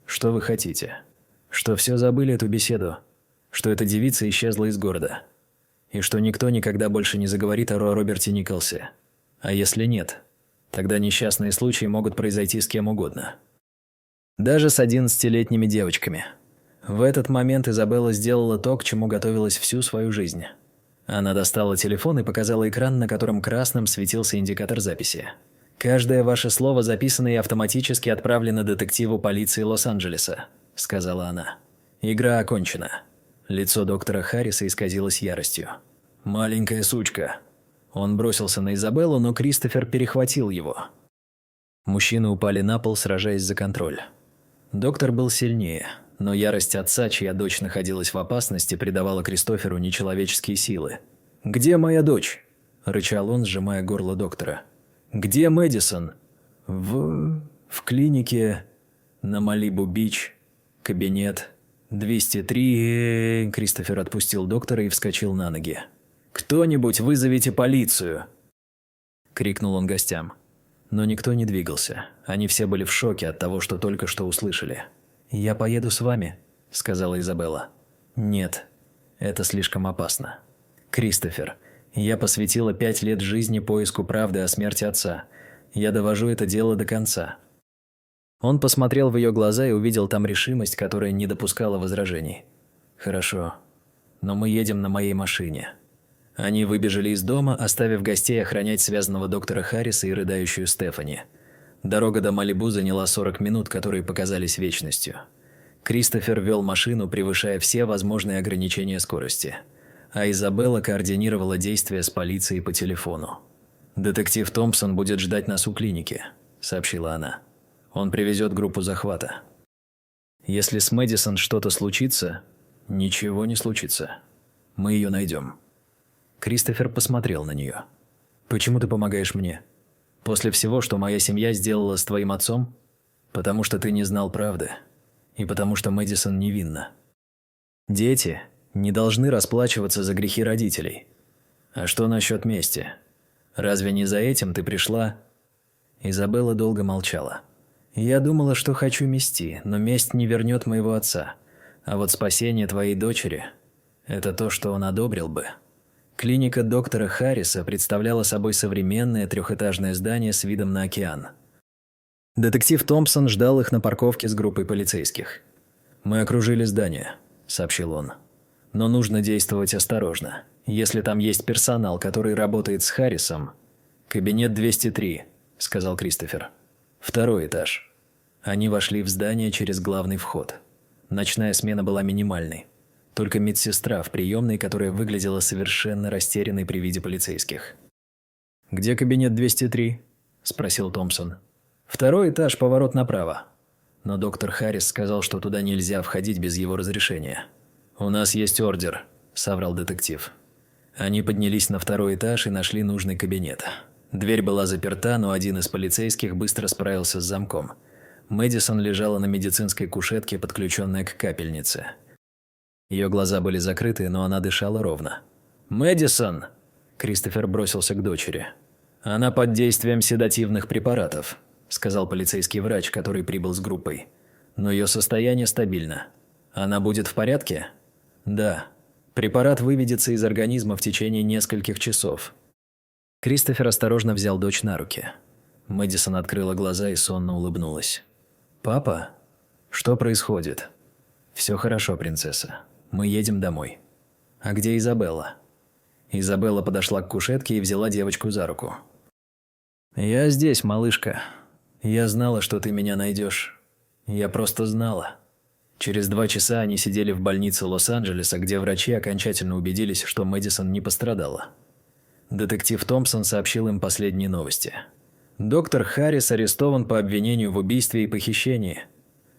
Что вы хотите? Что все забыли эту беседу? Что эта девица исчезла из города? И что никто никогда больше не заговорит о Роберте Николсе? А если нет, тогда несчастные случаи могут произойти с кем угодно. Даже с 11-летними девочками». В этот момент Изабелла сделала то, к чему готовилась всю свою жизнь. Она достала телефон и показала экран, на котором красным светился индикатор записи. «Каждое ваше слово записано и автоматически отправлено детективу полиции Лос-Анджелеса», – сказала она. «Игра окончена». Лицо доктора Харриса исказилось яростью. «Маленькая сучка». Он бросился на Изабеллу, но Кристофер перехватил его. Мужчины упали на пол, сражаясь за контроль. Доктор был сильнее, Но ярость отца, чья дочь находилась в опасности, придавала Кристоферу нечеловеческие силы. «Где моя дочь?» – рычал он, сжимая горло доктора. «Где Мэдисон?» В клинике на Малибу-Бич, кабинет 203. Кристофер отпустил доктора и вскочил на ноги. «Кто-нибудь вызовите полицию!» – крикнул он гостям. Но никто не двигался. Они все были в шоке от того, что только что услышали. «Я поеду с вами», – сказала Изабелла. «Нет, это слишком опасно. Кристофер, я посвятила 5 лет жизни поиску правды о смерти отца. Я довожу это дело до конца». Он посмотрел в ее глаза и увидел там решимость, которая не допускала возражений. «Хорошо, но мы едем на моей машине». Они выбежали из дома, оставив гостей охранять связанного доктора Харриса и рыдающую Стефани. Дорога до Малибу заняла 40 минут, которые показались вечностью. Кристофер вел машину, превышая все возможные ограничения скорости. А Изабелла координировала действия с полицией по телефону. «Детектив Томпсон будет ждать нас у клиники», – сообщила она. «Он привезет группу захвата. Если с Мэдисон что-то случится, ничего не случится. Мы ее найдем». Кристофер посмотрел на нее. «Почему ты помогаешь мне? После всего, что моя семья сделала с твоим отцом? Потому что ты не знал правды. И потому что Мэдисон невинна. Дети не должны расплачиваться за грехи родителей. А что насчет мести? Разве не за этим ты пришла?» Изабелла долго молчала. «Я думала, что хочу мести, но месть не вернет моего отца. А вот спасение твоей дочери – это то, что он одобрил бы». Клиника доктора Харриса представляла собой современное трехэтажное здание с видом на океан. Детектив Томпсон ждал их на парковке с группой полицейских. «Мы окружили здание», – сообщил он. «Но нужно действовать осторожно. Если там есть персонал, который работает с Харрисом...» «Кабинет 203», – сказал Кристофер. «Второй этаж». Они вошли в здание через главный вход. Ночная смена была минимальной. Только медсестра в приемной, которая выглядела совершенно растерянной при виде полицейских. «Где кабинет 203?» – спросил Томпсон. «Второй этаж, поворот направо». Но доктор Харрис сказал, что туда нельзя входить без его разрешения. «У нас есть ордер», – соврал детектив. Они поднялись на второй этаж и нашли нужный кабинет. Дверь была заперта, но один из полицейских быстро справился с замком. Мэдисон лежала на медицинской кушетке, подключенная к капельнице. Ее глаза были закрыты, но она дышала ровно. «Мэдисон!» – Кристофер бросился к дочери. «Она под действием седативных препаратов», – сказал полицейский врач, который прибыл с группой. «Но ее состояние стабильно. Она будет в порядке?» «Да. Препарат выведется из организма в течение нескольких часов». Кристофер осторожно взял дочь на руки. Мэдисон открыла глаза и сонно улыбнулась. «Папа? Что происходит?» «Все хорошо, принцесса. Мы едем домой». «А где Изабелла?» Изабелла подошла к кушетке и взяла девочку за руку. «Я здесь, малышка. Я знала, что ты меня найдешь. Я просто знала». Через 2 часа они сидели в больнице Лос-Анджелеса, где врачи окончательно убедились, что Мэдисон не пострадала. Детектив Томпсон сообщил им последние новости. Доктор Харрис арестован по обвинению в убийстве и похищении.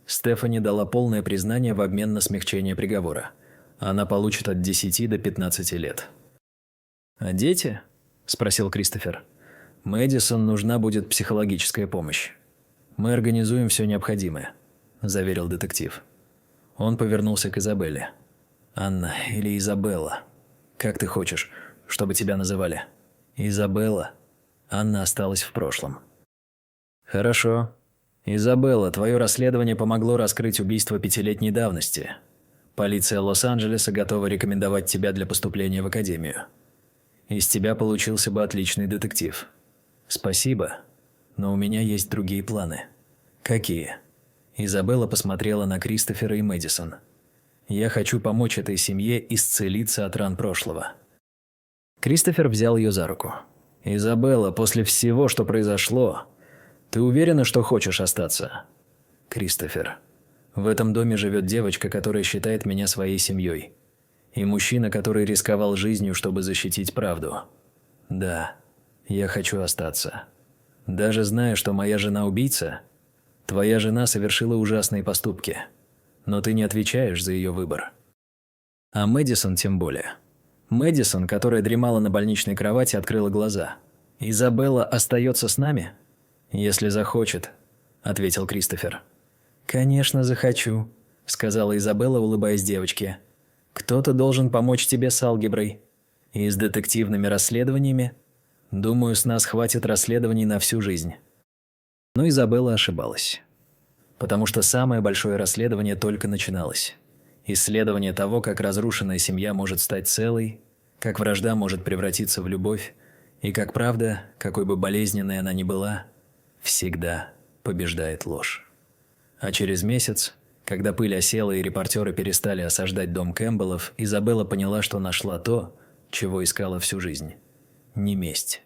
Стефани дала полное признание в обмен на смягчение приговора. Она получит от 10 до 15 лет. «А дети?» – спросил Кристофер. «Мэдисон нужна будет психологическая помощь. Мы организуем все необходимое», – заверил детектив. Он повернулся к Изабелле. «Анна или Изабелла? Как ты хочешь, чтобы тебя называли?» «Изабелла». Анна осталась в прошлом. «Хорошо. Изабелла, твое расследование помогло раскрыть убийство 5-летней давности. Полиция Лос-Анджелеса готова рекомендовать тебя для поступления в академию. Из тебя получился бы отличный детектив. Спасибо, но у меня есть другие планы». «Какие?» Изабелла посмотрела на Кристофера и Мэдисон. «Я хочу помочь этой семье исцелиться от ран прошлого». Кристофер взял ее за руку. «Изабелла, после всего, что произошло, ты уверена, что хочешь остаться?» «Кристофер, в этом доме живет девочка, которая считает меня своей семьей. И мужчина, который рисковал жизнью, чтобы защитить правду. Да, я хочу остаться. Даже зная, что моя жена убийца, твоя жена совершила ужасные поступки. но ты не отвечаешь за ее выбор. А Мэдисон тем более. Мэдисон, которая дремала на больничной кровати, открыла глаза. «Изабелла остается с нами?» «Если захочет», – ответил Кристофер. «Конечно, захочу», – сказала Изабелла, улыбаясь девочке. «Кто-то должен помочь тебе с алгеброй. И с детективными расследованиями. Думаю, с нас хватит расследований на всю жизнь». Но Изабелла ошибалась. Потому что самое большое расследование только начиналось. Исследование того, как разрушенная семья может стать целой, как вражда может превратиться в любовь, и как правда, какой бы болезненной она ни была, всегда побеждает ложь. А через месяц, когда пыль осела и репортеры перестали осаждать дом Кэмпбеллов, Изабелла поняла, что нашла то, чего искала всю жизнь. Не месть,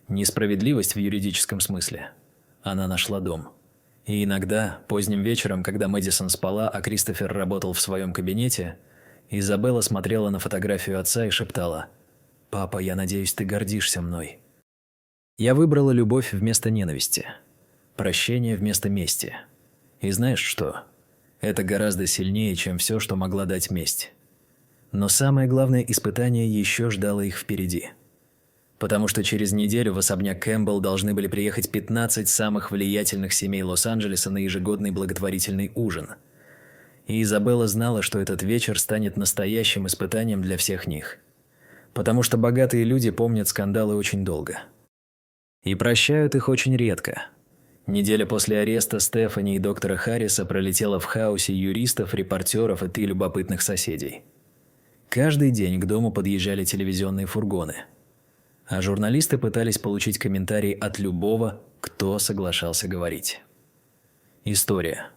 не справедливость в юридическом смысле. Она нашла дом. И иногда, поздним вечером, когда Мэдисон спала, а Кристофер работал в своем кабинете, Изабелла смотрела на фотографию отца и шептала: «Папа, я надеюсь, ты гордишься мной». Я выбрала любовь вместо ненависти, прощение вместо мести. И знаешь что? Это гораздо сильнее, чем все, что могла дать месть. Но самое главное испытание еще ждало их впереди. Потому что через неделю в особняк Кэмпбелл должны были приехать 15 самых влиятельных семей Лос-Анджелеса на ежегодный благотворительный ужин. И Изабелла знала, что этот вечер станет настоящим испытанием для всех них. Потому что богатые люди помнят скандалы очень долго. И прощают их очень редко. Неделя после ареста Стефани и доктора Харриса пролетела в хаосе юристов, репортеров и любопытных соседей. Каждый день к дому подъезжали телевизионные фургоны. А журналисты пытались получить комментарии от любого, кто соглашался говорить. История.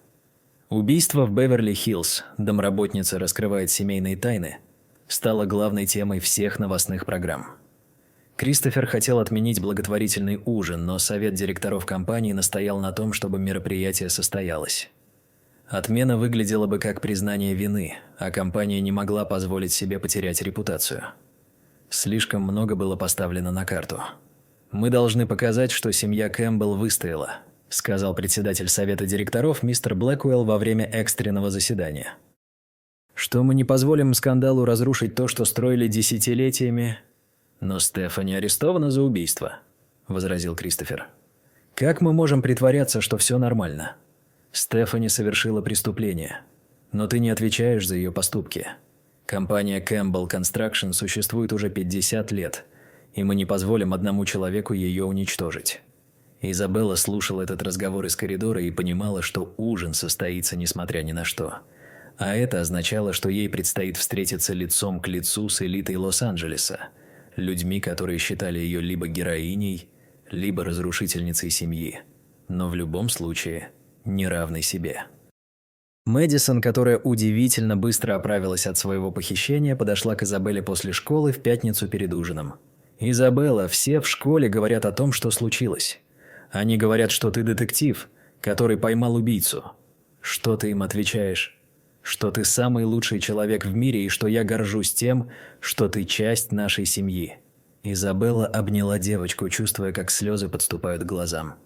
Убийство в Беверли-Хиллз, домработница раскрывает семейные тайны, стало главной темой всех новостных программ. Кристофер хотел отменить благотворительный ужин, но совет директоров компании настоял на том, чтобы мероприятие состоялось. Отмена выглядела бы как признание вины, а компания не могла позволить себе потерять репутацию. Слишком много было поставлено на карту. «Мы должны показать, что семья Кэмпбелл выстояла», – сказал председатель совета директоров мистер Блэквелл во время экстренного заседания. «Что мы не позволим скандалу разрушить то, что строили десятилетиями». «Но Стефани арестована за убийство», – возразил Кристофер. «Как мы можем притворяться, что все нормально? Стефани совершила преступление, но ты не отвечаешь за ее поступки. Компания Campbell Construction существует уже 50 лет, и мы не позволим одному человеку ее уничтожить». Изабелла слушала этот разговор из коридора и понимала, что ужин состоится несмотря ни на что. А это означало, что ей предстоит встретиться лицом к лицу с элитой Лос-Анджелеса, людьми, которые считали ее либо героиней, либо разрушительницей семьи, но в любом случае неравной себе. Мэдисон, которая удивительно быстро оправилась от своего похищения, подошла к Изабелле после школы в пятницу перед ужином. «Изабелла, все в школе говорят о том, что случилось. Они говорят, что ты детектив, который поймал убийцу. Что ты им отвечаешь? Что ты самый лучший человек в мире и что я горжусь тем, что ты часть нашей семьи». Изабелла обняла девочку, чувствуя, как слезы подступают к глазам.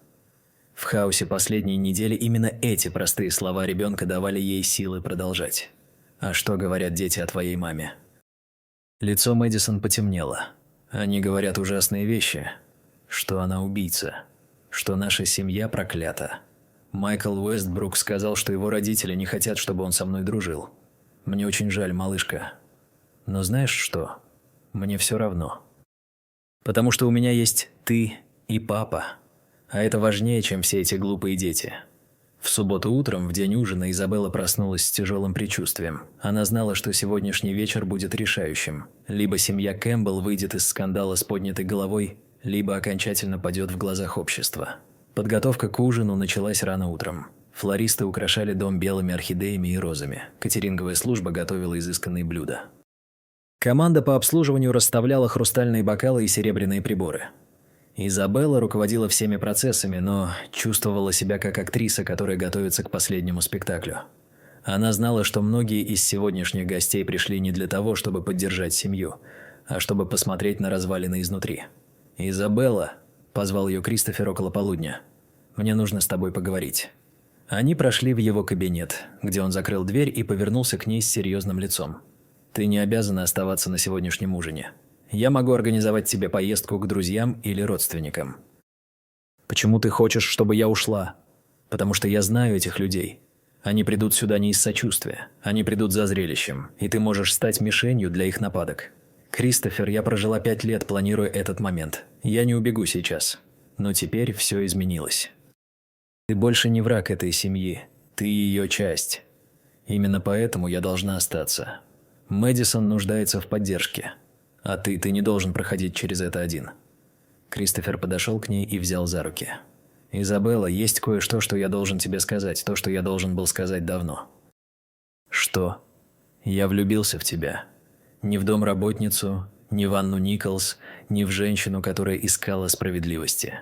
В хаосе последней недели именно эти простые слова ребенка давали ей силы продолжать. «А что говорят дети о твоей маме?» Лицо Мэдисон потемнело. «Они говорят ужасные вещи. Что она убийца. Что наша семья проклята. Майкл Уэстбрук сказал, что его родители не хотят, чтобы он со мной дружил. Мне очень жаль, малышка. Но знаешь что? Мне все равно. Потому что у меня есть ты и папа. А это важнее, чем все эти глупые дети». В субботу утром, в день ужина, Изабелла проснулась с тяжелым предчувствием. Она знала, что сегодняшний вечер будет решающим. Либо семья Кэмпбелл выйдет из скандала с поднятой головой, либо окончательно падет в глазах общества. Подготовка к ужину началась рано утром. Флористы украшали дом белыми орхидеями и розами. Катеринговая служба готовила изысканные блюда. Команда по обслуживанию расставляла хрустальные бокалы и серебряные приборы. Изабелла руководила всеми процессами, но чувствовала себя как актриса, которая готовится к последнему спектаклю. Она знала, что многие из сегодняшних гостей пришли не для того, чтобы поддержать семью, а чтобы посмотреть на развалины изнутри. «Изабелла», – позвал ее Кристофер около полудня, – «мне нужно с тобой поговорить». Они прошли в его кабинет, где он закрыл дверь и повернулся к ней с серьезным лицом. «Ты не обязана оставаться на сегодняшнем ужине. Я могу организовать тебе поездку к друзьям или родственникам». «Почему ты хочешь, чтобы я ушла?» «Потому что я знаю этих людей. Они придут сюда не из сочувствия, они придут за зрелищем, и ты можешь стать мишенью для их нападок. Кристофер, я прожила 5 лет, планируя этот момент. Я не убегу сейчас. Но теперь все изменилось. Ты больше не враг этой семьи, ты ее часть. Именно поэтому я должна остаться. Мэдисон нуждается в поддержке. А ты не должен проходить через это один». Кристофер подошел к ней и взял за руки. «Изабелла, есть кое-что, что я должен тебе сказать, то, что я должен был сказать давно». «Что?» «Я влюбился в тебя. Ни в домработницу, ни в Анну Николс, ни в женщину, которая искала справедливости.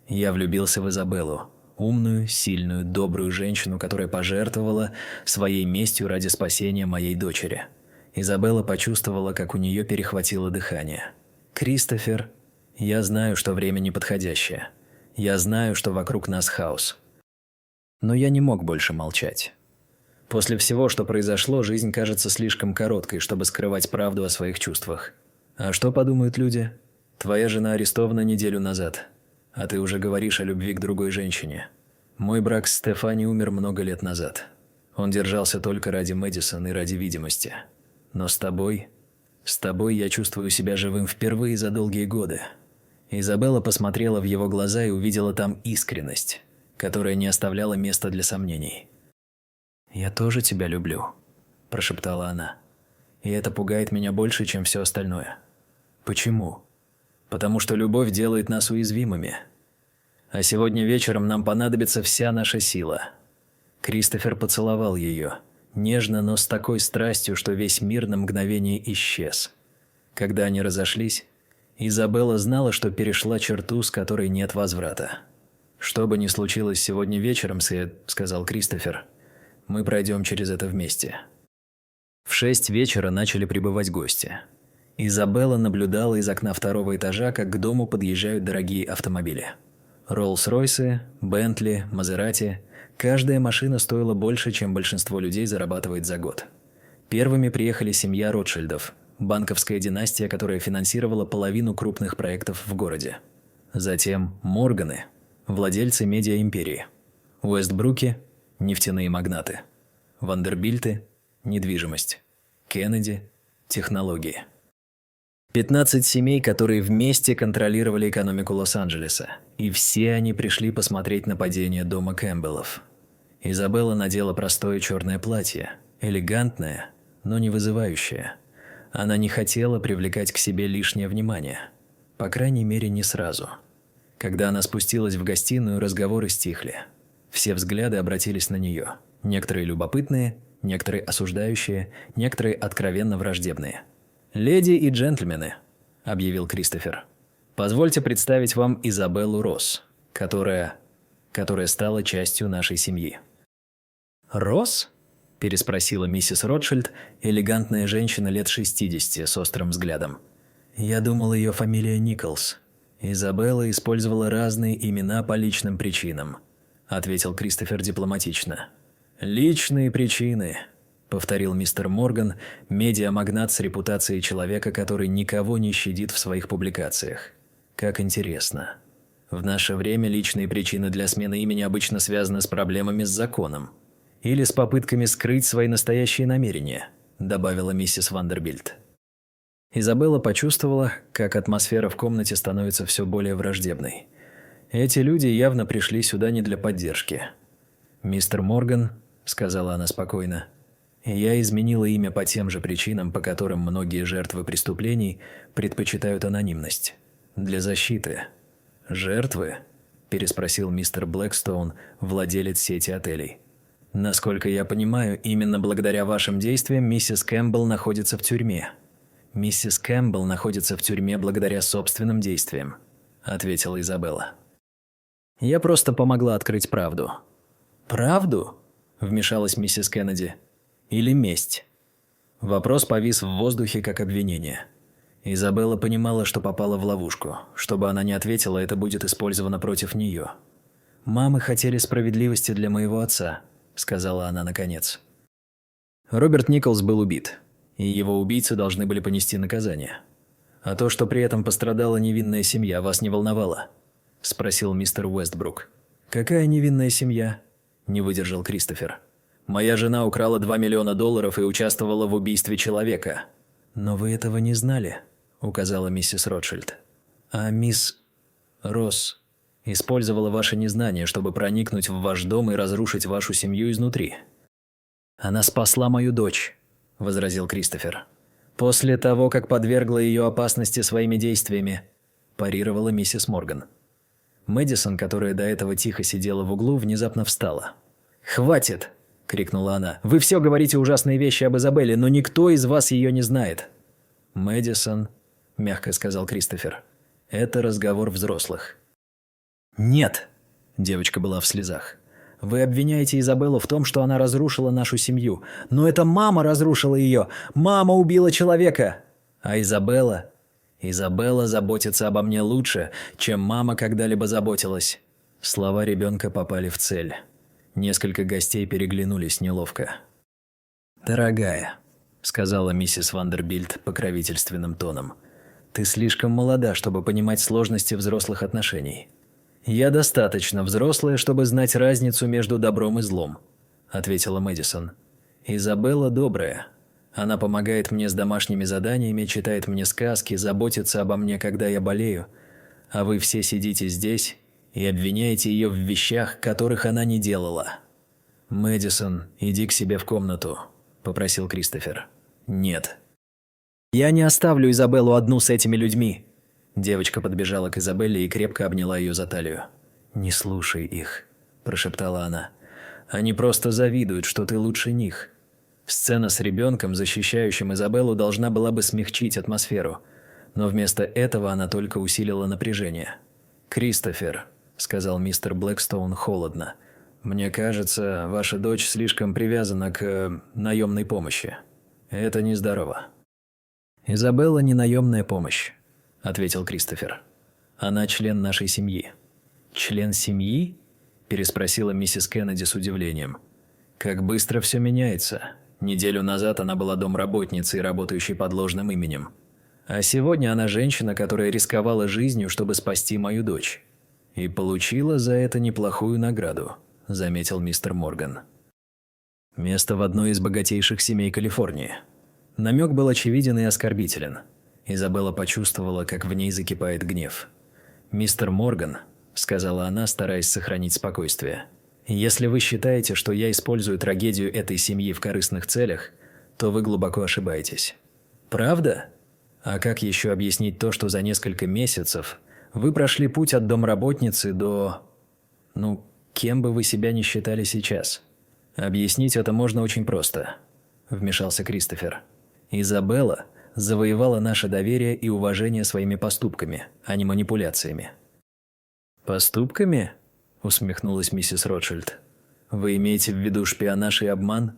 Я влюбился в Изабеллу, умную, сильную, добрую женщину, которая пожертвовала своей местью ради спасения моей дочери». Изабелла почувствовала, как у нее перехватило дыхание. «Кристофер, я знаю, что время неподходящее. Я знаю, что вокруг нас хаос. Но я не мог больше молчать. После всего, что произошло, жизнь кажется слишком короткой, чтобы скрывать правду о своих чувствах. А что подумают люди? Твоя жена арестована неделю назад, а ты уже говоришь о любви к другой женщине. Мой брак с Стефани умер много лет назад. Он держался только ради Мэдисон и ради видимости. Но с тобой я чувствую себя живым впервые за долгие годы». Изабелла посмотрела в его глаза и увидела там искренность, которая не оставляла места для сомнений. «Я тоже тебя люблю», – прошептала она. «И это пугает меня больше, чем все остальное». «Почему?» «Потому что любовь делает нас уязвимыми. А сегодня вечером нам понадобится вся наша сила». Кристофер поцеловал ее, нежно, но с такой страстью, что весь мир на мгновение исчез. Когда они разошлись, Изабелла знала, что перешла черту, с которой нет возврата. «Что бы ни случилось сегодня вечером, Сэд», – сказал Кристофер, – «мы пройдем через это вместе». В 6 вечера начали прибывать гости. Изабелла наблюдала из окна 2-го этажа, как к дому подъезжают дорогие автомобили. Роллс-Ройсы, Бентли, Мазерати – каждая машина стоила больше, чем большинство людей зарабатывает за год. Первыми приехали семья Ротшильдов – банковская династия, которая финансировала половину крупных проектов в городе. Затем Морганы, владельцы медиа-империи. Уэстбруки – нефтяные магнаты. Вандербильты – недвижимость. Кеннеди – технологии. 15 семей, которые вместе контролировали экономику Лос-Анджелеса. И все они пришли посмотреть на падение дома Кэмпбеллов. Изабелла надела простое черное платье, элегантное, но не вызывающее. Она не хотела привлекать к себе лишнее внимание. По крайней мере, не сразу. Когда она спустилась в гостиную, разговоры стихли. Все взгляды обратились на нее. Некоторые любопытные, некоторые осуждающие, некоторые откровенно враждебные. «Леди и джентльмены», – объявил Кристофер, – «позвольте представить вам Изабеллу Росс, которая стала частью нашей семьи». «Росс?» – переспросила миссис Ротшильд, элегантная женщина лет 60 с острым взглядом. «Я думал, ее фамилия Николс. Изабелла использовала разные имена по личным причинам», – ответил Кристофер дипломатично. «Личные причины», – повторил мистер Морган, медиамагнат с репутацией человека, который никого не щадит в своих публикациях. «Как интересно. В наше время личные причины для смены имени обычно связаны с проблемами с законом. Или с попытками скрыть свои настоящие намерения», – добавила миссис Вандербильт. Изабелла почувствовала, как атмосфера в комнате становится все более враждебной. Эти люди явно пришли сюда не для поддержки. «Мистер Морган», – сказала она спокойно, – «я изменила имя по тем же причинам, по которым многие жертвы преступлений предпочитают анонимность. Для защиты». «Жертвы?» – переспросил мистер Блэкстоун, владелец сети отелей. «Насколько я понимаю, именно благодаря вашим действиям миссис Кэмпбелл находится в тюрьме». «Миссис Кэмпбелл находится в тюрьме благодаря собственным действиям», – ответила Изабелла. «Я просто помогла открыть правду». «Правду?» – вмешалась миссис Кеннеди. «Или месть?» Вопрос повис в воздухе как обвинение. Изабелла понимала, что попала в ловушку. Чтобы она не ответила, это будет использовано против нее. «Мамы хотели справедливости для моего отца», – сказала она наконец. Роберт Николс был убит, и его убийцы должны были понести наказание. «А то, что при этом пострадала невинная семья, вас не волновало?» – спросил мистер Уэстбрук. «Какая невинная семья?» – не выдержал Кристофер. «Моя жена украла $2 миллиона и участвовала в убийстве человека». «Но вы этого не знали», – указала миссис Ротшильд. «А мисс Росс использовала ваше незнание, чтобы проникнуть в ваш дом и разрушить вашу семью изнутри». «Она спасла мою дочь», – возразил Кристофер. «После того, как подвергла ее опасности своими действиями», – парировала миссис Морган. Мэдисон, которая до этого тихо сидела в углу, внезапно встала. «Хватит!» – крикнула она. «Вы все говорите ужасные вещи об Изабелле, но никто из вас ее не знает». «Мэдисон», – мягко сказал Кристофер, – «это разговор взрослых». «Нет!» – девочка была в слезах. «Вы обвиняете Изабеллу в том, что она разрушила нашу семью. Но это мама разрушила ее! Мама убила человека! А Изабелла заботится обо мне лучше, чем мама когда-либо заботилась». Слова ребенка попали в цель. Несколько гостей переглянулись неловко. «Дорогая», – сказала миссис Вандербильт покровительственным тоном, – «ты слишком молода, чтобы понимать сложности взрослых отношений». «Я достаточно взрослая, чтобы знать разницу между добром и злом», – ответила Мэдисон. «Изабелла добрая. Она помогает мне с домашними заданиями, читает мне сказки, заботится обо мне, когда я болею. А вы все сидите здесь и обвиняете ее в вещах, которых она не делала». «Мэдисон, иди к себе в комнату», – попросил Кристофер. «Нет». «Я не оставлю Изабеллу одну с этими людьми». Девочка подбежала к Изабелле и крепко обняла ее за талию. «Не слушай их», – прошептала она. «Они просто завидуют, что ты лучше них». Сцена с ребенком, защищающим Изабеллу, должна была бы смягчить атмосферу, но вместо этого она только усилила напряжение. «Кристофер», – сказал мистер Блэкстоун холодно, – «мне кажется, ваша дочь слишком привязана к наемной помощи. Это нездорово». «Изабелла не наемная помощь», – ответил Кристофер. «Она член нашей семьи». «Член семьи?» – переспросила миссис Кеннеди с удивлением. «Как быстро все меняется. Неделю назад она была домработницей, работающей под ложным именем. А сегодня она женщина, которая рисковала жизнью, чтобы спасти мою дочь. И получила за это неплохую награду», – заметил мистер Морган. «Место в одной из богатейших семей Калифорнии». Намек был очевиден и оскорбителен. Изабелла почувствовала, как в ней закипает гнев. «Мистер Морган», – сказала она, стараясь сохранить спокойствие, – «если вы считаете, что я использую трагедию этой семьи в корыстных целях, то вы глубоко ошибаетесь». «Правда? А как еще объяснить то, что за несколько месяцев вы прошли путь от домработницы до... кем бы вы себя ни считали сейчас?» «Объяснить это можно очень просто», – вмешался Кристофер. «Изабелла завоевала наше доверие и уважение своими поступками, а не манипуляциями». «Поступками?» – усмехнулась миссис Ротшильд. «Вы имеете в виду шпионаж и обман?»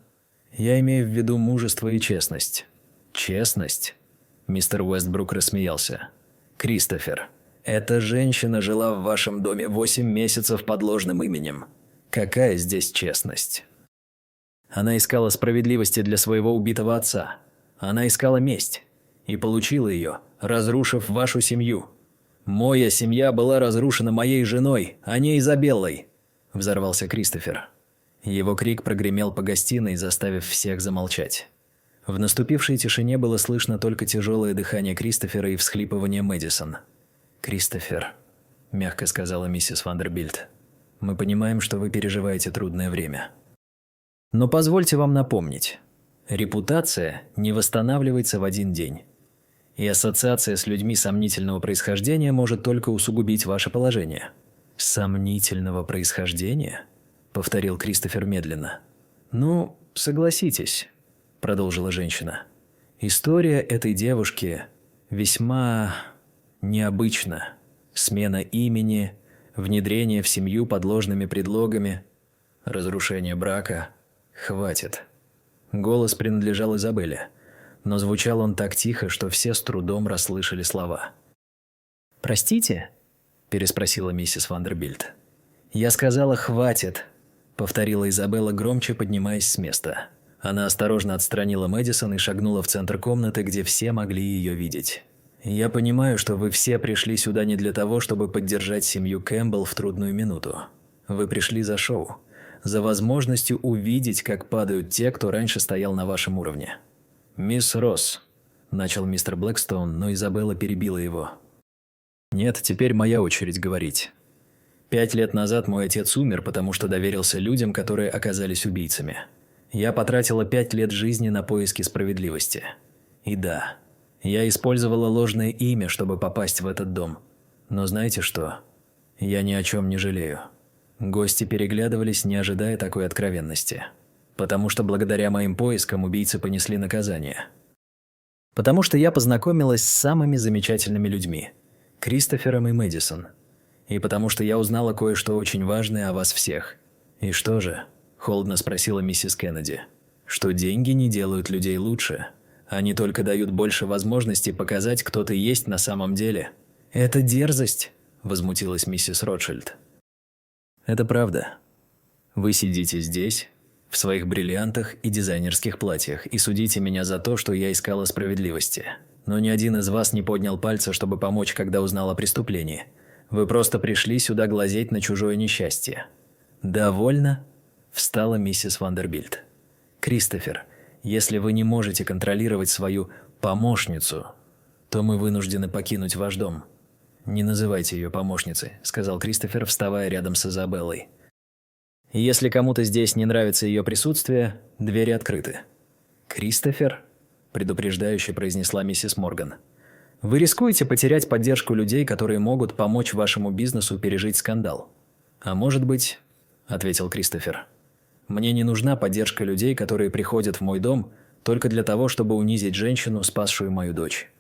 «Я имею в виду мужество и честность». «Честность?» – мистер Уэстбрук рассмеялся. «Кристофер, эта женщина жила в вашем доме 8 месяцев под ложным именем. Какая здесь честность?» «Она искала справедливости для своего убитого отца. Она искала месть. И получила ее, разрушив вашу семью. Моя семья была разрушена моей женой, а не Изабеллой», – взорвался Кристофер. Его крик прогремел по гостиной, заставив всех замолчать. В наступившей тишине было слышно только тяжелое дыхание Кристофера и всхлипывание Мэдисон. «Кристофер», – мягко сказала миссис Вандербильт, – «мы понимаем, что вы переживаете трудное время. Но позвольте вам напомнить, репутация не восстанавливается в один день. И ассоциация с людьми сомнительного происхождения может только усугубить ваше положение». «Сомнительного происхождения?» – повторил Кристофер медленно. «Согласитесь», – продолжила женщина. «История этой девушки весьма необычна. Смена имени, внедрение в семью под ложными предлогами, разрушение брака. Хватит». Голос принадлежал Изабелле, но звучал он так тихо, что все с трудом расслышали слова. «Простите?» – переспросила миссис Вандербильт. «Я сказала, хватит», – повторила Изабелла громче, поднимаясь с места. Она осторожно отстранила Мэдисон и шагнула в центр комнаты, где все могли ее видеть. «Я понимаю, что вы все пришли сюда не для того, чтобы поддержать семью Кэмпбелл в трудную минуту. Вы пришли за шоу, за возможностью увидеть, как падают те, кто раньше стоял на вашем уровне». «Мисс Росс», – начал мистер Блэкстоун, но Изабелла перебила его. «Нет, теперь моя очередь говорить. 5 лет назад мой отец умер, потому что доверился людям, которые оказались убийцами. Я потратила 5 лет жизни на поиски справедливости. И да, я использовала ложное имя, чтобы попасть в этот дом. Но знаете что? Я ни о чем не жалею». Гости переглядывались, не ожидая такой откровенности. Потому что благодаря моим поискам убийцы понесли наказание. Потому что я познакомилась с самыми замечательными людьми – Кристофером и Мэдисон. И потому что я узнала кое-что очень важное о вас всех. «И что же?» – холодно спросила миссис Кеннеди. «Что деньги не делают людей лучше. Они только дают больше возможностей показать, кто ты есть на самом деле». «Это дерзость», – возмутилась миссис Ротшильд. «Это правда. Вы сидите здесь, в своих бриллиантах и дизайнерских платьях, и судите меня за то, что я искала справедливости. Но ни один из вас не поднял пальца, чтобы помочь, когда узнал о преступлении. Вы просто пришли сюда глазеть на чужое несчастье». «Довольно?» – встала миссис Вандербильт. «Кристофер, если вы не можете контролировать свою помощницу, то мы вынуждены покинуть ваш дом». «Не называйте ее помощницей», – сказал Кристофер, вставая рядом с Изабеллой. «Если кому-то здесь не нравится ее присутствие, двери открыты». «Кристофер?» – предупреждающе произнесла миссис Морган. «Вы рискуете потерять поддержку людей, которые могут помочь вашему бизнесу пережить скандал». «А может быть», – ответил Кристофер, – «мне не нужна поддержка людей, которые приходят в мой дом только для того, чтобы унизить женщину, спасшую мою дочь».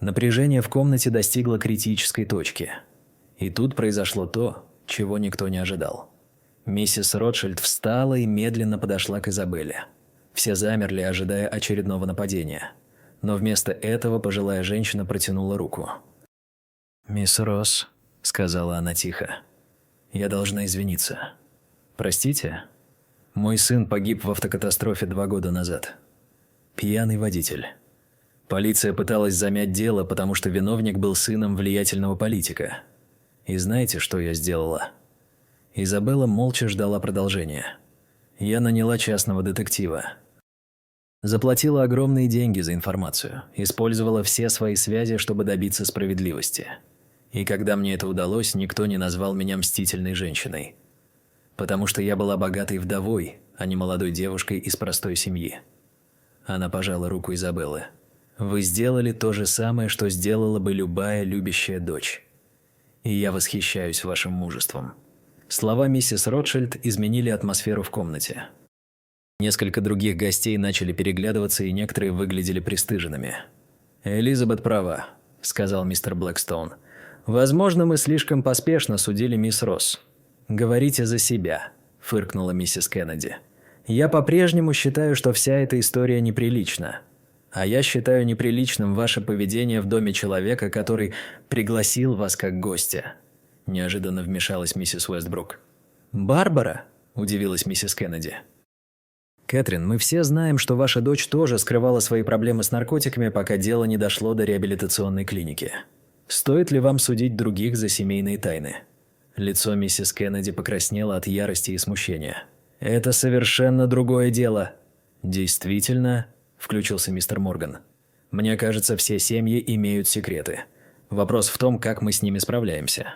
Напряжение в комнате достигло критической точки. И тут произошло то, чего никто не ожидал. Миссис Ротшильд встала и медленно подошла к Изабелле. Все замерли, ожидая очередного нападения. Но вместо этого пожилая женщина протянула руку. «Мисс Росс», – сказала она тихо, – «я должна извиниться. Простите? Мой сын погиб в автокатастрофе 2 года назад. Пьяный водитель. Полиция пыталась замять дело, потому что виновник был сыном влиятельного политика. И знаете, что я сделала?» Изабелла молча ждала продолжения. «Я наняла частного детектива. Заплатила огромные деньги за информацию, использовала все свои связи, чтобы добиться справедливости. И когда мне это удалось, никто не назвал меня мстительной женщиной. Потому что я была богатой вдовой, а не молодой девушкой из простой семьи». Она пожала руку Изабеллы. «Вы сделали то же самое, что сделала бы любая любящая дочь. И я восхищаюсь вашим мужеством». Слова миссис Ротшильд изменили атмосферу в комнате. Несколько других гостей начали переглядываться, и некоторые выглядели пристыженными. «Элизабет права», – сказал мистер Блэкстоун. «Возможно, мы слишком поспешно судили мисс Росс». «Говорите за себя», – фыркнула миссис Кеннеди. «Я по-прежнему считаю, что вся эта история неприлична. А я считаю неприличным ваше поведение в доме человека, который пригласил вас как гостя». Неожиданно вмешалась миссис Уэстбрук. «Барбара?» – удивилась миссис Кеннеди. «Кэтрин, мы все знаем, что ваша дочь тоже скрывала свои проблемы с наркотиками, пока дело не дошло до реабилитационной клиники. Стоит ли вам судить других за семейные тайны?» Лицо миссис Кеннеди покраснело от ярости и смущения. «Это совершенно другое дело». «Действительно?» – включился мистер Морган. «Мне кажется, все семьи имеют секреты. Вопрос в том, как мы с ними справляемся».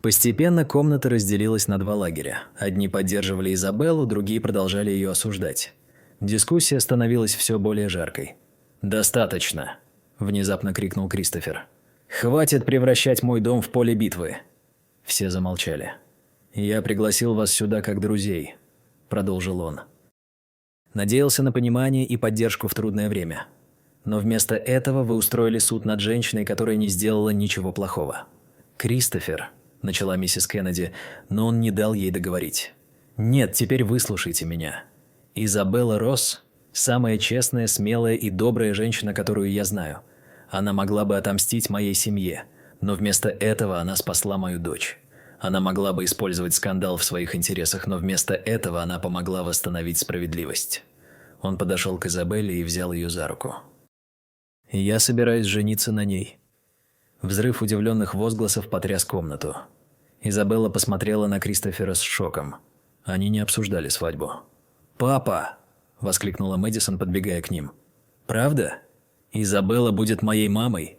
Постепенно комната разделилась на 2 лагеря. Одни поддерживали Изабеллу, другие продолжали ее осуждать. Дискуссия становилась все более жаркой. «Достаточно!» – внезапно крикнул Кристофер. «Хватит превращать мой дом в поле битвы!» Все замолчали. «Я пригласил вас сюда как друзей», – продолжил он. «Надеялся на понимание и поддержку в трудное время. Но вместо этого вы устроили суд над женщиной, которая не сделала ничего плохого. Кристофер», – начала миссис Кеннеди, но он не дал ей договорить. «Нет, теперь выслушайте меня. Изабелла Росс – самая честная, смелая и добрая женщина, которую я знаю. Она могла бы отомстить моей семье, но вместо этого она спасла мою дочь. Она могла бы использовать скандал в своих интересах, но вместо этого она помогла восстановить справедливость. Он подошел к Изабелле и взял ее за руку. «Я собираюсь жениться на ней». Взрыв удивленных возгласов потряс комнату. Изабелла посмотрела на Кристофера с шоком. Они не обсуждали свадьбу. «Папа!» – воскликнула Мэдисон, подбегая к ним. «Правда? Изабелла будет моей мамой?»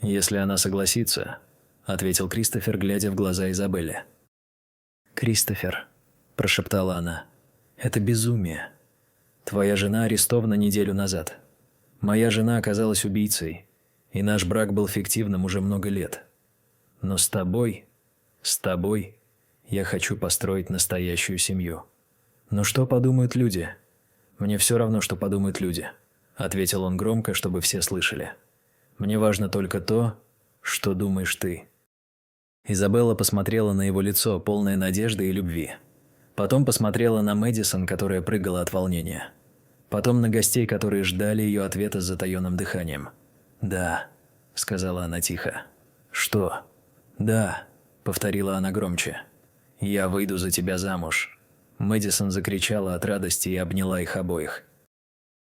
«Если она согласится», – ответил Кристофер, глядя в глаза Изабелле. «Кристофер», – прошептала она, – «это безумие. Твоя жена арестована неделю назад. Моя жена оказалась убийцей, и наш брак был фиктивным уже много лет. Но с тобой я хочу построить настоящую семью. Но что подумают люди? Мне все равно, что подумают люди», – ответил он громко, чтобы все слышали. «Мне важно только то, что думаешь ты». Изабелла посмотрела на его лицо, полное надежды и любви. Потом посмотрела на Мэдисон, которая прыгала от волнения. Потом на гостей, которые ждали ее ответа с затаенным дыханием. «Да», – сказала она тихо. «Что?» «Да», – повторила она громче. «Я выйду за тебя замуж». Мэдисон закричала от радости и обняла их обоих.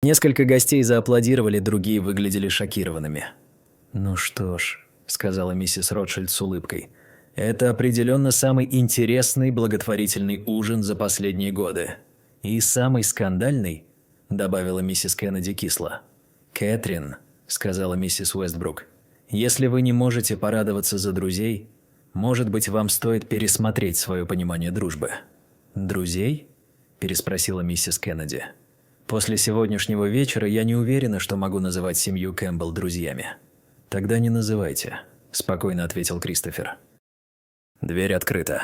Несколько гостей зааплодировали, другие выглядели шокированными. «Ну что ж», – сказала миссис Ротшильд с улыбкой, – «это определенно самый интересный благотворительный ужин за последние годы. И самый скандальный», – добавила миссис Кеннеди кисло. «Кэтрин», – сказала миссис Уэстбрук, – «если вы не можете порадоваться за друзей, может быть, вам стоит пересмотреть свое понимание дружбы». «Друзей?» – переспросила миссис Кеннеди. «После сегодняшнего вечера я не уверена, что могу называть семью Кэмпбелл друзьями». «Тогда не называйте», – спокойно ответил Кристофер. Дверь открыта.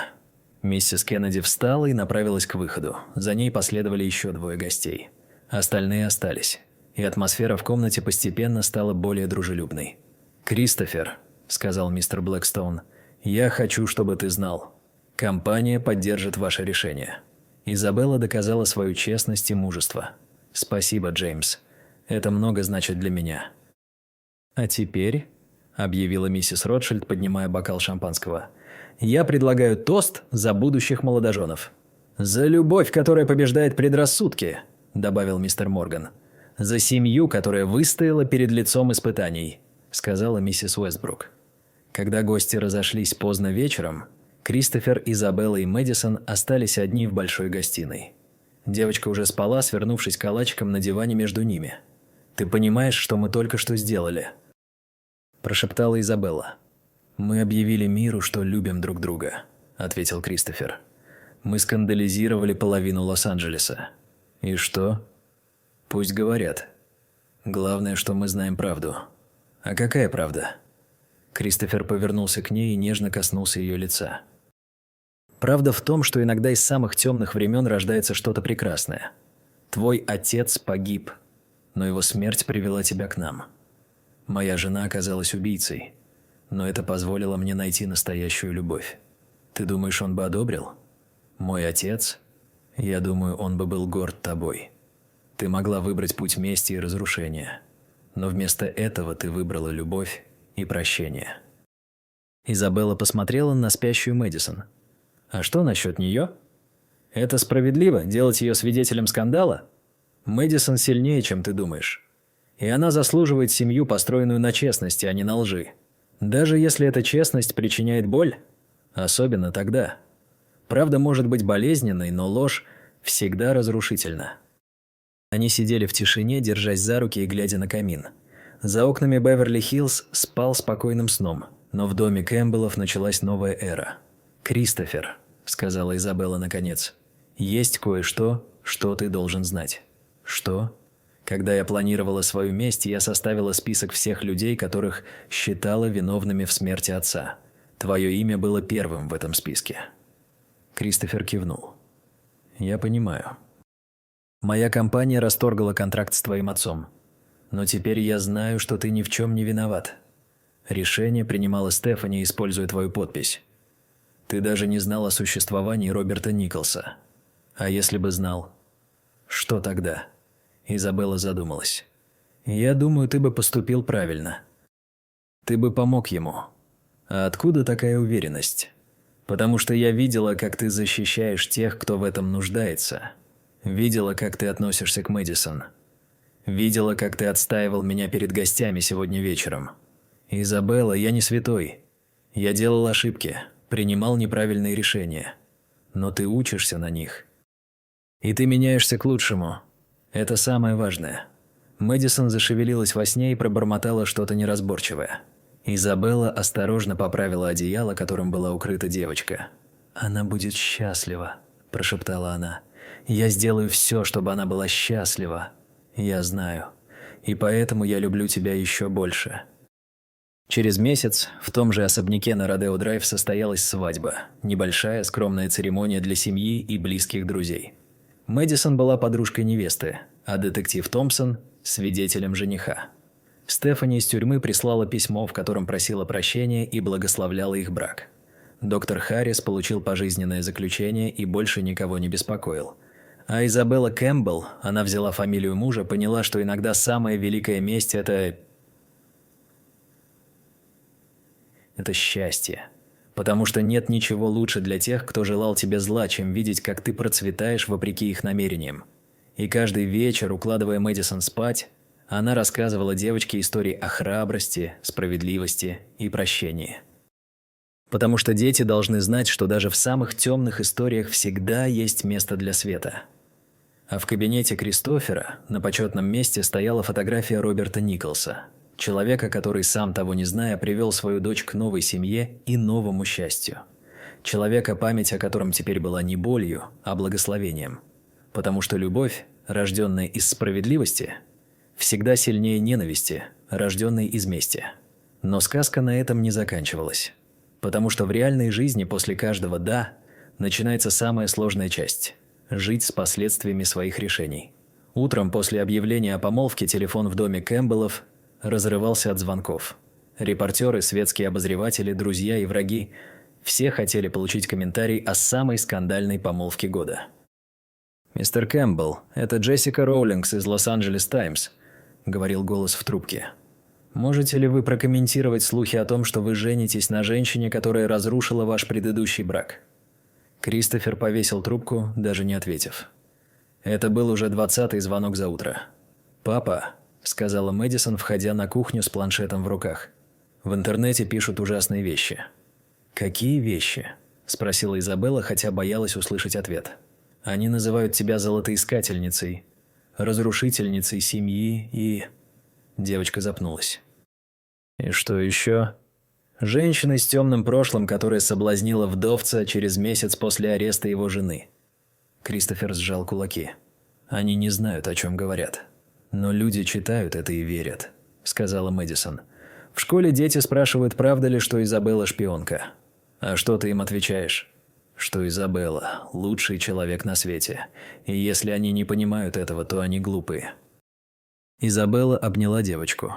Миссис Кеннеди встала и направилась к выходу. За ней последовали еще двое гостей. Остальные остались, и атмосфера в комнате постепенно стала более дружелюбной. «Кристофер», – сказал мистер Блэкстоун, – «я хочу, чтобы ты знал. Компания поддержит ваше решение». Изабелла доказала свою честность и мужество. «Спасибо, Джеймс. Это много значит для меня». «А теперь», – объявила миссис Ротшильд, поднимая бокал шампанского, – «я предлагаю тост за будущих молодоженов». «За любовь, которая побеждает предрассудки», – добавил мистер Морган. «За семью, которая выстояла перед лицом испытаний», – сказала миссис Уэстбрук. Когда гости разошлись поздно вечером, Кристофер, Изабелла и Мэдисон остались одни в большой гостиной. Девочка уже спала, свернувшись калачиком на диване между ними. «Ты понимаешь, что мы только что сделали?» – прошептала Изабелла. «Мы объявили миру, что любим друг друга», – ответил Кристофер. «Мы скандализировали половину Лос-Анджелеса. И что? Пусть говорят. Главное, что мы знаем правду». «А какая правда?» Кристофер повернулся к ней и нежно коснулся ее лица. «Правда в том, что иногда из самых темных времен рождается что-то прекрасное. Твой отец погиб, но его смерть привела тебя к нам. Моя жена оказалась убийцей, но это позволило мне найти настоящую любовь. Ты думаешь, он бы одобрил? Мой отец? Я думаю, он бы был горд тобой. Ты могла выбрать путь мести и разрушения, но вместо этого ты выбрала любовь и прощение». Изабелла посмотрела на спящую Мэдисон. «А что насчет нее? Это справедливо, делать ее свидетелем скандала? Мэдисон сильнее, чем ты думаешь. И она заслуживает семью, построенную на честности, а не на лжи. Даже если эта честность причиняет боль, особенно тогда. Правда может быть болезненной, но ложь всегда разрушительна». Они сидели в тишине, держась за руки и глядя на камин. За окнами Беверли-Хиллз спал спокойным сном, но в доме Кэмпбеллов началась новая эра. «Кристофер», – сказала Изабелла наконец, – «есть кое-что, что ты должен знать». «Что?» «Когда я планировала свою месть, я составила список всех людей, которых считала виновными в смерти отца. Твое имя было первым в этом списке». Кристофер кивнул. «Я понимаю. Моя компания расторгла контракт с твоим отцом. Но теперь я знаю, что ты ни в чем не виноват. Решение принимала Стефани, используя твою подпись. Ты даже не знал о существовании Роберта Николса. А если бы знал? Что тогда?» Изабелла задумалась. «Я думаю, ты бы поступил правильно. Ты бы помог ему. А откуда такая уверенность? Потому что я видела, как ты защищаешь тех, кто в этом нуждается. Видела, как ты относишься к Мэдисон. Видела, как ты отстаивал меня перед гостями сегодня вечером. Изабелла, я не святой. Я делал ошибки, принимал неправильные решения. Но ты учишься на них. И ты меняешься к лучшему. Это самое важное. Мэдисон зашевелилась во сне и пробормотала что-то неразборчивое. Изабелла осторожно поправила одеяло, которым была укрыта девочка. «Она будет счастлива», – прошептала она. «Я сделаю все, чтобы она была счастлива. Я знаю. И поэтому я люблю тебя еще больше». Через месяц в том же особняке на Родео-Драйв состоялась свадьба. Небольшая, скромная церемония для семьи и близких друзей. Мэдисон была подружкой невесты, а детектив Томпсон – свидетелем жениха. Стефани из тюрьмы прислала письмо, в котором просила прощения и благословляла их брак. Доктор Харрис получил пожизненное заключение и больше никого не беспокоил. А Изабелла Кэмпбелл, она взяла фамилию мужа, поняла, что иногда самая великая месть – это счастье. Потому что нет ничего лучше для тех, кто желал тебе зла, чем видеть, как ты процветаешь вопреки их намерениям. И каждый вечер, укладывая Мэдисон спать, она рассказывала девочке истории о храбрости, справедливости и прощении. Потому что дети должны знать, что даже в самых темных историях всегда есть место для света. А в кабинете Кристофера на почетном месте стояла фотография Роберта Николса, человека, который, сам того не зная, привел свою дочь к новой семье и новому счастью. Человека, память о котором теперь была не болью, а благословением. Потому что любовь, рожденная из справедливости, всегда сильнее ненависти, рожденной из мести. Но сказка на этом не заканчивалась. Потому что в реальной жизни после каждого «да» начинается самая сложная часть – жить с последствиями своих решений. Утром после объявления о помолвке телефон в доме Кэмпбеллов разрывался от звонков. Репортеры, светские обозреватели, друзья и враги – все хотели получить комментарий о самой скандальной помолвке года. «Мистер Кэмпбелл, это Джессика Роулингс из Лос-Анджелес Таймс», – говорил голос в трубке. «Можете ли вы прокомментировать слухи о том, что вы женитесь на женщине, которая разрушила ваш предыдущий брак?» Кристофер повесил трубку, даже не ответив. Это был уже 20-й звонок за утро. «Папа», – сказала Мэдисон, входя на кухню с планшетом в руках. «В интернете пишут ужасные вещи». «Какие вещи?» – спросила Изабелла, хотя боялась услышать ответ. «Они называют тебя золотоискательницей, разрушительницей семьи и...» Девочка запнулась. «И что еще?» «Женщиной с темным прошлым, которая соблазнила вдовца через месяц после ареста его жены». Кристофер сжал кулаки. «Они не знают, о чем говорят. Но люди читают это и верят», – сказала Мэдисон. «В школе дети спрашивают, правда ли, что Изабелла шпионка. А что ты им отвечаешь?» «Что Изабелла – лучший человек на свете. И если они не понимают этого, то они глупые». Изабелла обняла девочку.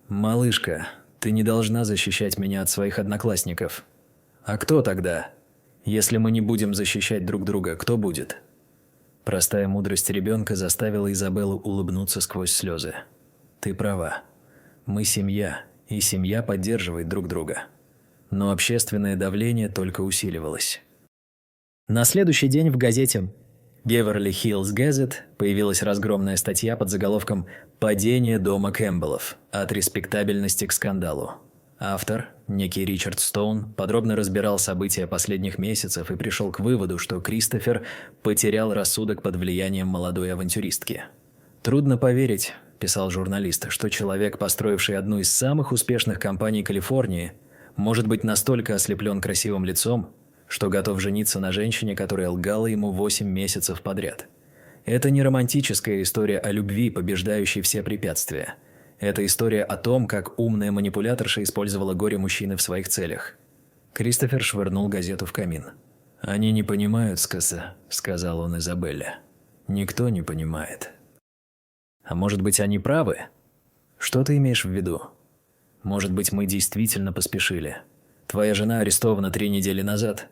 «Малышка, ты не должна защищать меня от своих одноклассников». «А кто тогда? Если мы не будем защищать друг друга, кто будет?» Простая мудрость ребенка заставила Изабеллу улыбнуться сквозь слезы. «Ты права. Мы семья, и семья поддерживает друг друга». Но общественное давление только усиливалось. На следующий день в газете Beverly Hills Gazette появилась разгромная статья под заголовком «Падение дома Кэмпбеллов. От респектабельности к скандалу». Автор, некий Ричард Стоун, подробно разбирал события последних месяцев и пришел к выводу, что Кристофер потерял рассудок под влиянием молодой авантюристки. «Трудно поверить», – писал журналист, – «что человек, построивший одну из самых успешных компаний Калифорнии, может быть настолько ослеплен красивым лицом, что готов жениться на женщине, которая лгала ему 8 месяцев подряд. Это не романтическая история о любви, побеждающей все препятствия. Это история о том, как умная манипуляторша использовала горе мужчины в своих целях». Кристофер швырнул газету в камин. «Они не понимают, Скоса», – сказал он Изабелле. «Никто не понимает». «А может быть, они правы? Что ты имеешь в виду? Может быть, мы действительно поспешили. Твоя жена арестована 3 недели назад,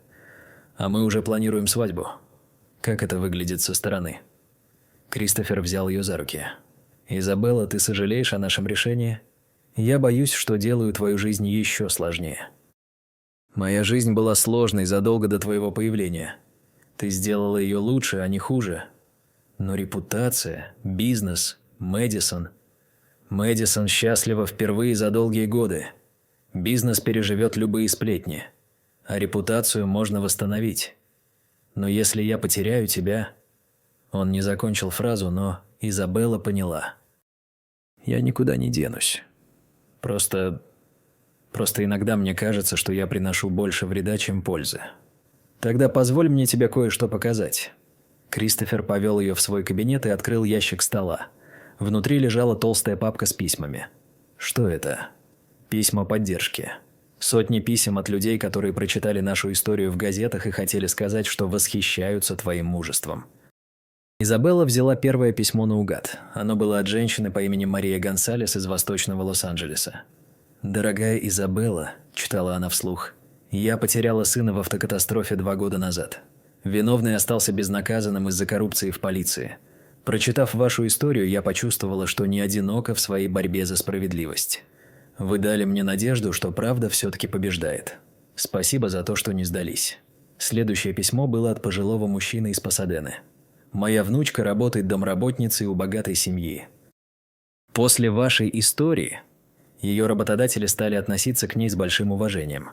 а мы уже планируем свадьбу. Как это выглядит со стороны?» Кристофер взял ее за руки. «Изабелла, ты сожалеешь о нашем решении? Я боюсь, что делаю твою жизнь еще сложнее». Моя жизнь была сложной задолго до твоего появления. Ты сделала ее лучше, а не хуже. Но репутация, бизнес, Мэдисон... Мэдисон счастлива впервые за долгие годы. Бизнес переживет любые сплетни, а репутацию можно восстановить. Но если я потеряю тебя... Он не закончил фразу, но Изабелла поняла. Я никуда не денусь. Просто иногда мне кажется, что я приношу больше вреда, чем пользы. Тогда позволь мне тебе кое-что показать. Кристофер повел ее в свой кабинет и открыл ящик стола. Внутри лежала толстая папка с письмами. Что это? Письма поддержки. Сотни писем от людей, которые прочитали нашу историю в газетах и хотели сказать, что восхищаются твоим мужеством. Изабелла взяла первое письмо наугад. Оно было от женщины по имени Мария Гонсалес из Восточного Лос-Анджелеса. «Дорогая Изабелла», – читала она вслух, – «я потеряла сына в автокатастрофе 2 года назад. Виновный остался безнаказанным из-за коррупции в полиции. Прочитав вашу историю, я почувствовала, что не одинока в своей борьбе за справедливость. Вы дали мне надежду, что правда все-таки побеждает. Спасибо за то, что не сдались». Следующее письмо было от пожилого мужчины из Пасадены. «Моя внучка работает домработницей у богатой семьи. После вашей истории ее работодатели стали относиться к ней с большим уважением.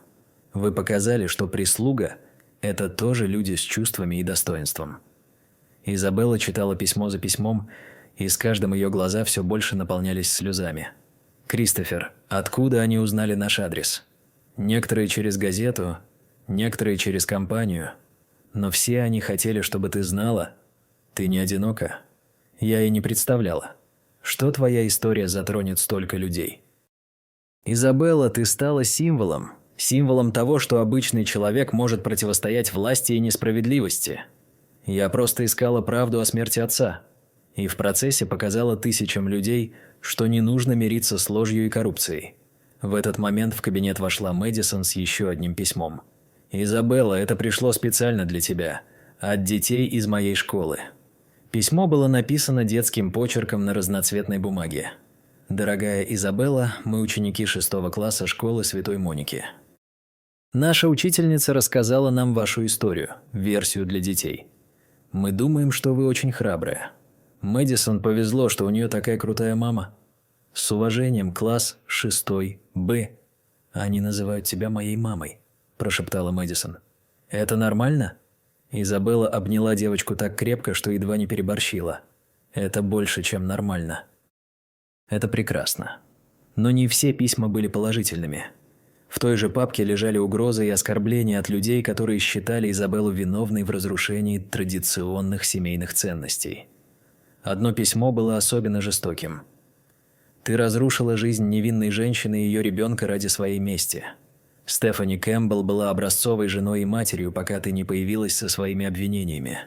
Вы показали, что прислуга – это тоже люди с чувствами и достоинством». Изабелла читала письмо за письмом, и с каждым ее глаза все больше наполнялись слезами. «Кристофер, откуда они узнали наш адрес? Некоторые через газету, некоторые через компанию, но все они хотели, чтобы ты знала, ты не одинока. Я и не представляла, что твоя история затронет столько людей. Изабелла, ты стала символом того, что обычный человек может противостоять власти и несправедливости. Я просто искала правду о смерти отца, и в процессе показала тысячам людей, что не нужно мириться с ложью и коррупцией». В этот момент в кабинет вошла Мэдисон с еще одним письмом. «Изабелла, это пришло специально для тебя, от детей из моей школы». Письмо было написано детским почерком на разноцветной бумаге. «Дорогая Изабелла, мы ученики 6 класса школы Святой Моники. Наша учительница рассказала нам вашу историю, версию для детей. Мы думаем, что вы очень храбрая. Мэдисон повезло, что у нее такая крутая мама. С уважением, класс 6 Б. Они называют тебя моей мамой», – прошептала Мэдисон. «Это нормально?» Изабелла обняла девочку так крепко, что едва не переборщила. «Это больше, чем нормально». «Это прекрасно. Но не все письма были положительными. В той же папке лежали угрозы и оскорбления от людей, которые считали Изабеллу виновной в разрушении традиционных семейных ценностей. Одно письмо было особенно жестоким. «Ты разрушила жизнь невинной женщины и ее ребенка ради своей мести. Стефани Кэмпбелл была образцовой женой и матерью, пока ты не появилась со своими обвинениями.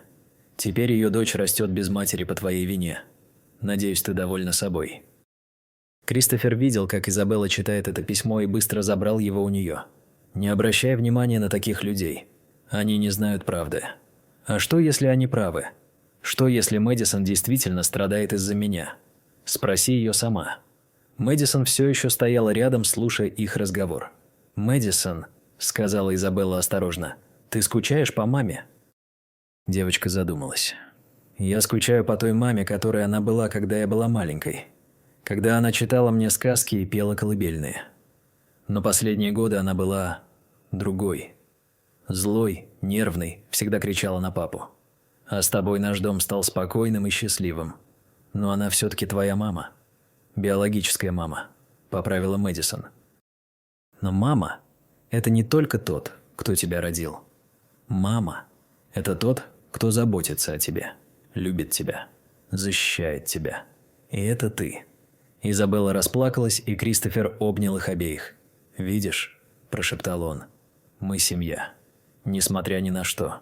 Теперь ее дочь растет без матери по твоей вине. Надеюсь, ты довольна собой». Кристофер видел, как Изабелла читает это письмо, и быстро забрал его у нее. «Не обращай внимания на таких людей. Они не знают правды. А что, если они правы? Что, если Мэдисон действительно страдает из-за меня? Спроси ее сама». Мэдисон все еще стояла рядом, слушая их разговор. «Мэдисон», – сказала Изабелла осторожно, – «ты скучаешь по маме?» Девочка задумалась. «Я скучаю по той маме, которой она была, когда я была маленькой. Когда она читала мне сказки и пела колыбельные. Но последние годы она была другой. Злой, нервной, всегда кричала на папу. А с тобой наш дом стал спокойным и счастливым. Но она все-таки твоя мама. Биологическая мама», – поправила Мэдисон. «Но мама – это не только тот, кто тебя родил. Мама – это тот, кто заботится о тебе, любит тебя, защищает тебя. И это ты». Изабелла расплакалась, и Кристофер обнял их обеих. «Видишь», – прошептал он, – «мы семья, несмотря ни на что».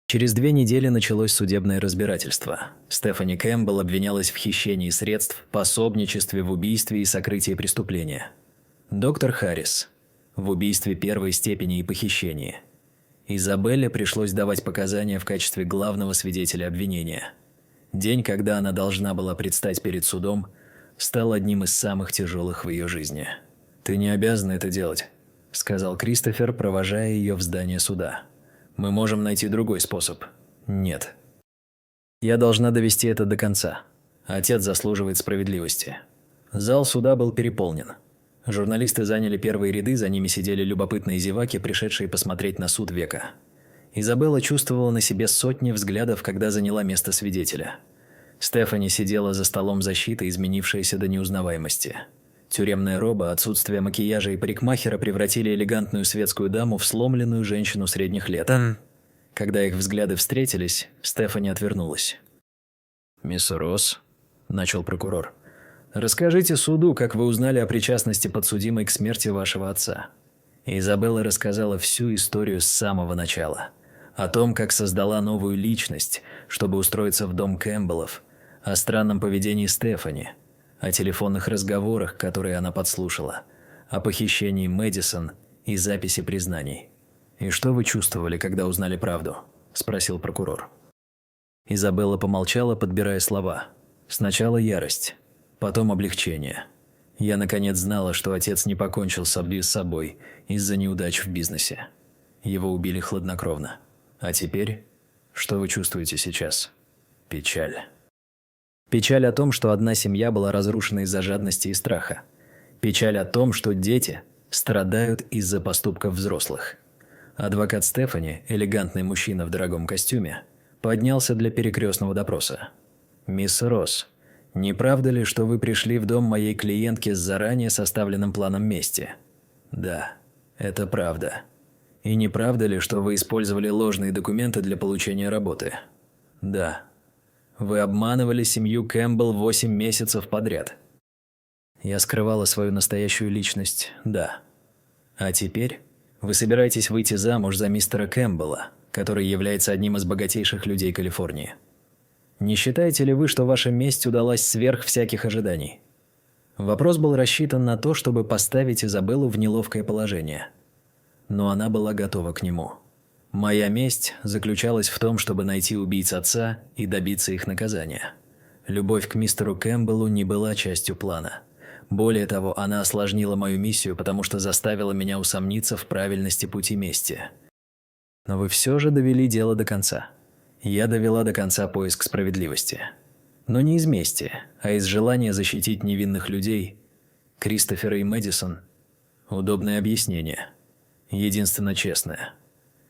Через 2 недели началось судебное разбирательство. Стефани Кэмпбелл обвинялась в хищении средств, пособничестве в убийстве и сокрытии преступления. Доктор Харрис – в убийстве 1-й степени и похищении. Изабелле пришлось давать показания в качестве главного свидетеля обвинения. День, когда она должна была предстать перед судом, стал одним из самых тяжелых в ее жизни. «Ты не обязана это делать», – – сказал Кристофер, провожая ее в здание суда. «Мы можем найти другой способ». «Нет. Я должна довести это до конца. Отец заслуживает справедливости». Зал суда был переполнен. Журналисты заняли первые ряды, за ними сидели любопытные зеваки, пришедшие посмотреть на суд века. Изабелла чувствовала на себе сотни взглядов, когда заняла место свидетеля. Стефани сидела за столом защиты, изменившаяся до неузнаваемости. Тюремная роба, отсутствие макияжа и парикмахера превратили элегантную светскую даму в сломленную женщину средних лет. Когда их взгляды встретились, Стефани отвернулась. «Мисс Росс», – начал прокурор, – «расскажите суду, как вы узнали о причастности подсудимой к смерти вашего отца». Изабелла рассказала всю историю с самого начала. О том, как создала новую личность, чтобы устроиться в дом Кэмпбеллов, о странном поведении Стефани, о телефонных разговорах, которые она подслушала, о похищении Мэдисон и записи признаний. «И что вы чувствовали, когда узнали правду?» – спросил прокурор. Изабелла помолчала, подбирая слова. Сначала ярость, потом облегчение. Я наконец знала, что отец не покончил с собой из-за неудач в бизнесе. Его убили хладнокровно. А теперь, что вы чувствуете сейчас? Печаль. Печаль о том, что одна семья была разрушена из-за жадности и страха. Печаль о том, что дети страдают из-за поступков взрослых. Адвокат Стефани, элегантный мужчина в дорогом костюме, поднялся для перекрестного допроса. «Мисс Росс, не правда ли, что вы пришли в дом моей клиентки с заранее составленным планом мести?» «Да, это правда. И не правда ли, что вы использовали ложные документы для получения работы?» «Да. Вы обманывали семью Кэмпбелл 8 месяцев подряд?» «Я скрывала свою настоящую личность, да. А теперь вы собираетесь выйти замуж за мистера Кэмпбелла, который является одним из богатейших людей Калифорнии. Не считаете ли вы, что ваша месть удалась сверх всяких ожиданий?» Вопрос был рассчитан на то, чтобы поставить Изабеллу в неловкое положение. Но она была готова к нему. Моя месть заключалась в том, чтобы найти убийц отца и добиться их наказания. Любовь к мистеру Кэмпбеллу не была частью плана. Более того, она осложнила мою миссию, потому что заставила меня усомниться в правильности пути мести. Но вы все же довели дело до конца. Я довела до конца поиск справедливости. Но не из мести, а из желания защитить невинных людей, Кристофера и Мэдисон. Удобное объяснение. Единственно честное.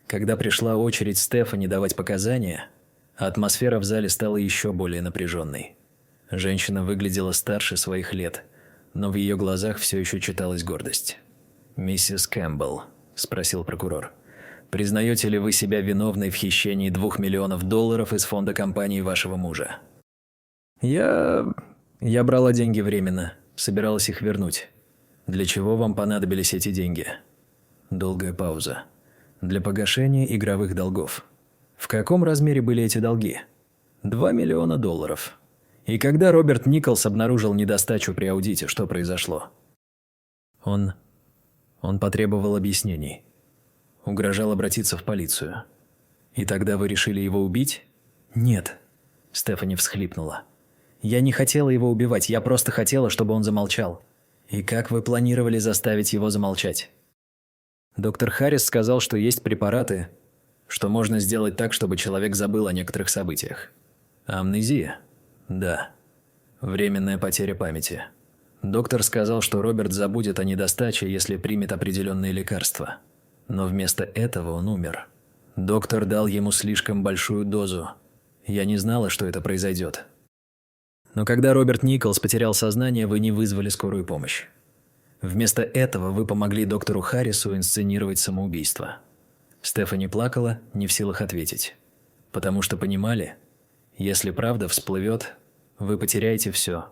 Когда пришла очередь Стефани давать показания, атмосфера в зале стала еще более напряженной. Женщина выглядела старше своих лет, но в ее глазах все еще читалась гордость. «Миссис Кэмпбелл», – спросил прокурор, – «признаете ли вы себя виновной в хищении $2 миллионов из фонда компании вашего мужа?» Я брала деньги временно, собиралась их вернуть. Для чего вам понадобились эти деньги? Долгая пауза. Для погашения игровых долгов. В каком размере были эти долги? $2 миллиона. И когда Роберт Николс обнаружил недостачу при аудите, что произошло? Он потребовал объяснений. Угрожал обратиться в полицию. И тогда вы решили его убить? Нет. Стефани всхлипнула. Я не хотела его убивать, я просто хотела, чтобы он замолчал. И как вы планировали заставить его замолчать? Доктор Харрис сказал, что есть препараты, что можно сделать так, чтобы человек забыл о некоторых событиях. Амнезия? Да. Временная потеря памяти. Доктор сказал, что Роберт забудет о недостаче, если примет определенные лекарства. Но вместо этого он умер. Доктор дал ему слишком большую дозу. Я не знала, что это произойдет. Но когда Роберт Николс потерял сознание, вы не вызвали скорую помощь. Вместо этого вы помогли доктору Харрису инсценировать самоубийство. Стефани плакала, не в силах ответить. Потому что понимали, если правда всплывет, вы потеряете все.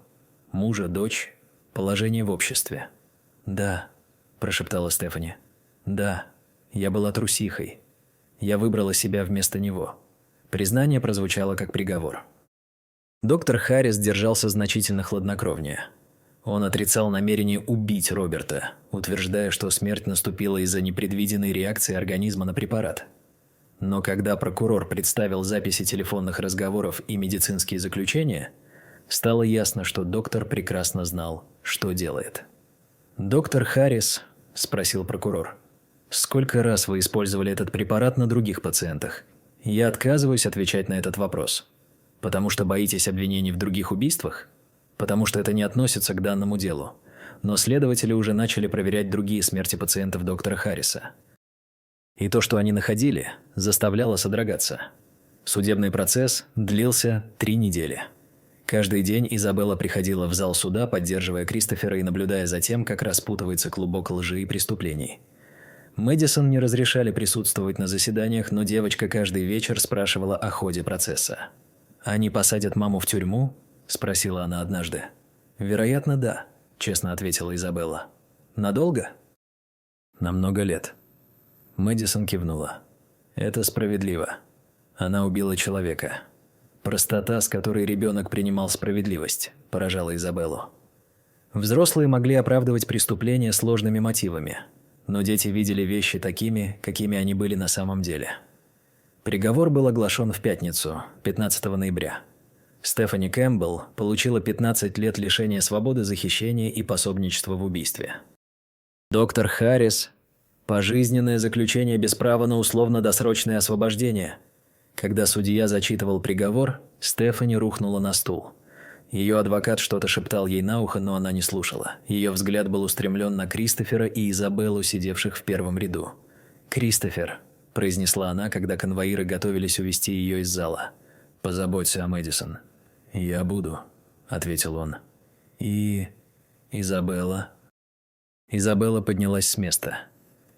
Мужа, дочь, положение в обществе. «Да», – прошептала Стефани. «Да, я была трусихой. Я выбрала себя вместо него». Признание прозвучало как приговор. Доктор Харрис держался значительно хладнокровнее. Он отрицал намерение убить Роберта, утверждая, что смерть наступила из-за непредвиденной реакции организма на препарат. Но когда прокурор представил записи телефонных разговоров и медицинские заключения, стало ясно, что доктор прекрасно знал, что делает. «Доктор Харрис», – спросил прокурор, Сколько раз вы использовали этот препарат на других пациентах? Я отказываюсь отвечать на этот вопрос. Потому что боитесь обвинений в других убийствах? Потому что это не относится к данному делу. Но следователи уже начали проверять другие смерти пациентов доктора Харриса. И то, что они находили, заставляло содрогаться. Судебный процесс длился 3 недели. Каждый день Изабелла приходила в зал суда, поддерживая Кристофера и наблюдая за тем, как распутывается клубок лжи и преступлений. Мэдисон не разрешали присутствовать на заседаниях, но девочка каждый вечер спрашивала о ходе процесса. «Они посадят маму в тюрьму?» – спросила она однажды. «Вероятно, да», – честно ответила Изабелла. «Надолго?» «На много лет». Мэдисон кивнула. «Это справедливо. Она убила человека». Простота, с которой ребенок принимал справедливость, поражала Изабеллу. Взрослые могли оправдывать преступления сложными мотивами, но дети видели вещи такими, какими они были на самом деле. Приговор был оглашен в пятницу, 15 ноября. Стефани Кэмпбелл получила 15 лет лишения свободы за хищение и пособничество в убийстве. Доктор Харрис – пожизненное заключение без права на условно-досрочное освобождение. Когда судья зачитывал приговор, Стефани рухнула на стул. Ее адвокат что-то шептал ей на ухо, но она не слушала. Ее взгляд был устремлен на Кристофера и Изабеллу, сидевших в первом ряду. «Кристофер», – произнесла она, когда конвоиры готовились увести ее из зала. «Позаботься о Мэдисон». «Я буду», – ответил он. «И... Изабелла?» Изабелла поднялась с места.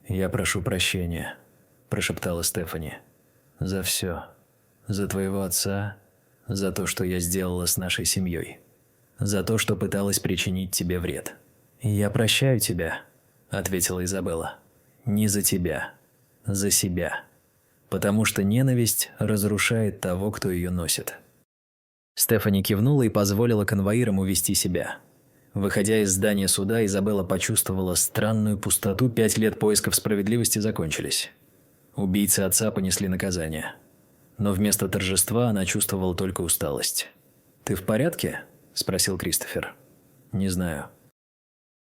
«Я прошу прощения», – прошептала Стефани. «За все. За твоего отца, за то, что я сделала с нашей семьей, за то, что пыталась причинить тебе вред». «Я прощаю тебя», – ответила Изабелла. «Не за тебя, за себя. Потому что ненависть разрушает того, кто ее носит». Стефани кивнула и позволила конвоирам увести себя. Выходя из здания суда, Изабелла почувствовала странную пустоту. 5 лет поисков справедливости закончились. Убийцы отца понесли наказание. Но вместо торжества она чувствовала только усталость. «Ты в порядке?» – спросил Кристофер. «Не знаю.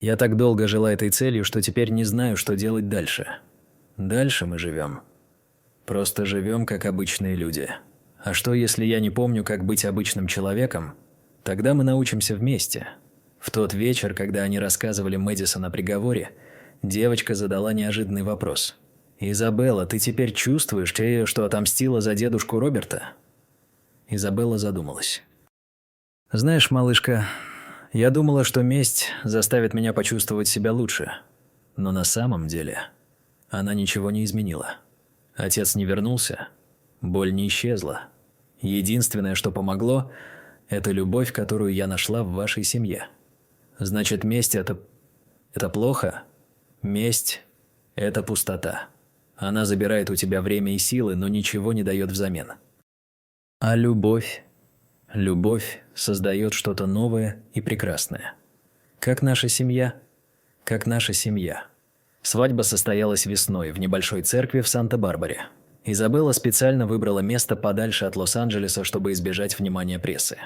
Я так долго жила этой целью, что теперь не знаю, что делать дальше. Дальше мы живем. Просто живем, как обычные люди. А что, если я не помню, как быть обычным человеком? Тогда мы научимся вместе». В тот вечер, когда они рассказывали Мэдисон о приговоре, девочка задала неожиданный вопрос. «Изабелла, ты теперь чувствуешь, что отомстила за дедушку Роберта?» Изабелла задумалась. «Знаешь, малышка, я думала, что месть заставит меня почувствовать себя лучше. Но на самом деле она ничего не изменила. Отец не вернулся, боль не исчезла. Единственное, что помогло, это любовь, которую я нашла в вашей семье. Значит, месть – это плохо? Месть – это пустота. Она забирает у тебя время и силы, но ничего не дает взамен. А любовь? Любовь создает что-то новое и прекрасное. Как наша семья? Как наша семья. Свадьба состоялась весной в небольшой церкви в Санта-Барбаре. Изабелла специально выбрала место подальше от Лос-Анджелеса, чтобы избежать внимания прессы.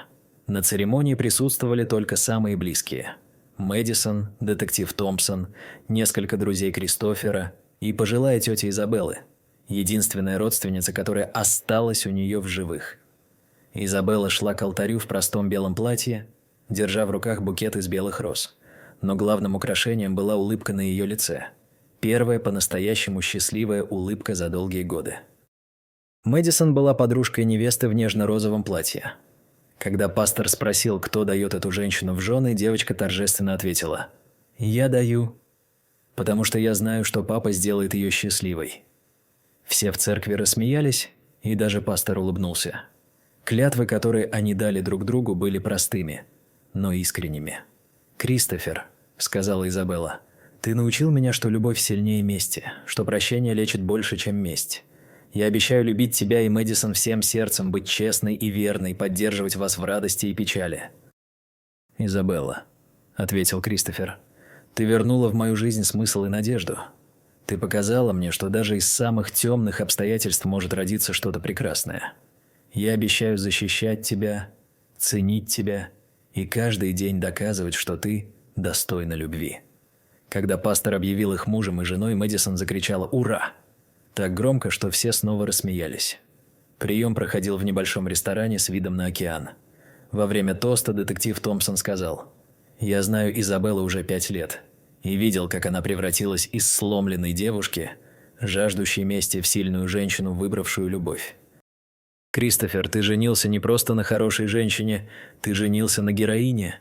На церемонии присутствовали только самые близкие. Мэдисон, детектив Томпсон, несколько друзей Кристофера и пожилая тетя Изабеллы, единственная родственница, которая осталась у нее в живых. Изабелла шла к алтарю в простом белом платье, держа в руках букет из белых роз. Но главным украшением была улыбка на ее лице. Первая по-настоящему счастливая улыбка за долгие годы. Мэдисон была подружкой невесты в нежно-розовом платье. Когда пастор спросил, кто дает эту женщину в жены, девочка торжественно ответила: «Я даю, потому что я знаю, что папа сделает ее счастливой». Все в церкви рассмеялись, и даже пастор улыбнулся. Клятвы, которые они дали друг другу, были простыми, но искренними. «Кристофер», – сказала Изабелла, – «ты научил меня, что любовь сильнее мести, что прощение лечит больше, чем месть. Я обещаю любить тебя и Мэдисон всем сердцем, быть честной и верной, поддерживать вас в радости и печали». «Изабелла», – ответил Кристофер, – «ты вернула в мою жизнь смысл и надежду. Ты показала мне, что даже из самых темных обстоятельств может родиться что-то прекрасное. Я обещаю защищать тебя, ценить тебя и каждый день доказывать, что ты достойна любви. Когда пастор объявил их мужем и женой, Мэдисон закричала «Ура!» так громко, что все снова рассмеялись. Прием проходил в небольшом ресторане с видом на океан. Во время тоста детектив Томпсон сказал: «Я знаю Изабеллу уже 5 лет и видел, как она превратилась из сломленной девушки, жаждущей мести, в сильную женщину, выбравшую любовь. Кристофер, ты женился не просто на хорошей женщине, ты женился на героине.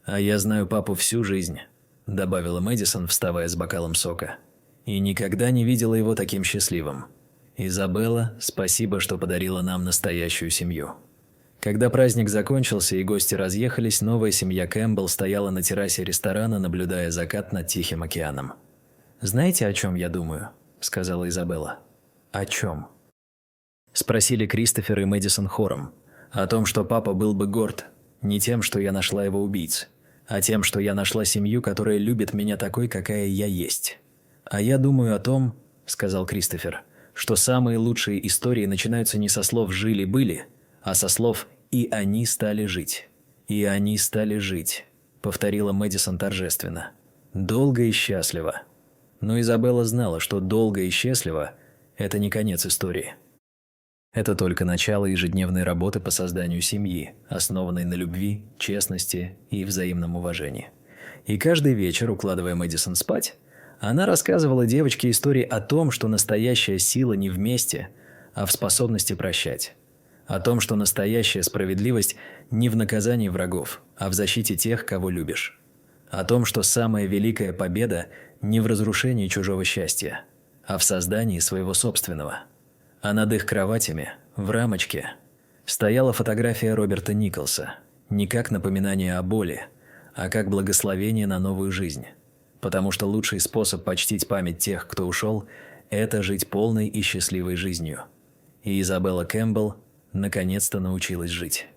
А я знаю папу всю жизнь», – добавила Мэдисон, вставая с бокалом сока. «И никогда не видела его таким счастливым. Изабелла, спасибо, что подарила нам настоящую семью». Когда праздник закончился и гости разъехались, новая семья Кэмпбелл стояла на террасе ресторана, наблюдая закат над Тихим океаном. «Знаете, о чем я думаю?» – сказала Изабелла. «О чем?» – спросили Кристофер и Мэдисон хором. «О том, что папа был бы горд не тем, что я нашла его убийц, а тем, что я нашла семью, которая любит меня такой, какая я есть. А я думаю о том, – сказал Кристофер, – что самые лучшие истории начинаются не со слов «жили-были», а со слов «и они стали жить». «И они стали жить», – повторила Мэдисон торжественно. «Долго и счастливо». Но Изабелла знала, что «долго и счастливо» – это не конец истории. Это только начало ежедневной работы по созданию семьи, основанной на любви, честности и взаимном уважении. И каждый вечер, укладывая Мэдисон спать, она рассказывала девочке истории о том, что настоящая сила не вместе, а в способности прощать. О том, что настоящая справедливость не в наказании врагов, а в защите тех, кого любишь. О том, что самая великая победа не в разрушении чужого счастья, а в создании своего собственного. А над их кроватями, в рамочке, стояла фотография Роберта Николса, не как напоминание о боли, а как благословение на новую жизнь. Потому что лучший способ почтить память тех, кто ушел, это жить полной и счастливой жизнью. И Изабелла Кэмпбелл наконец-то научилась жить.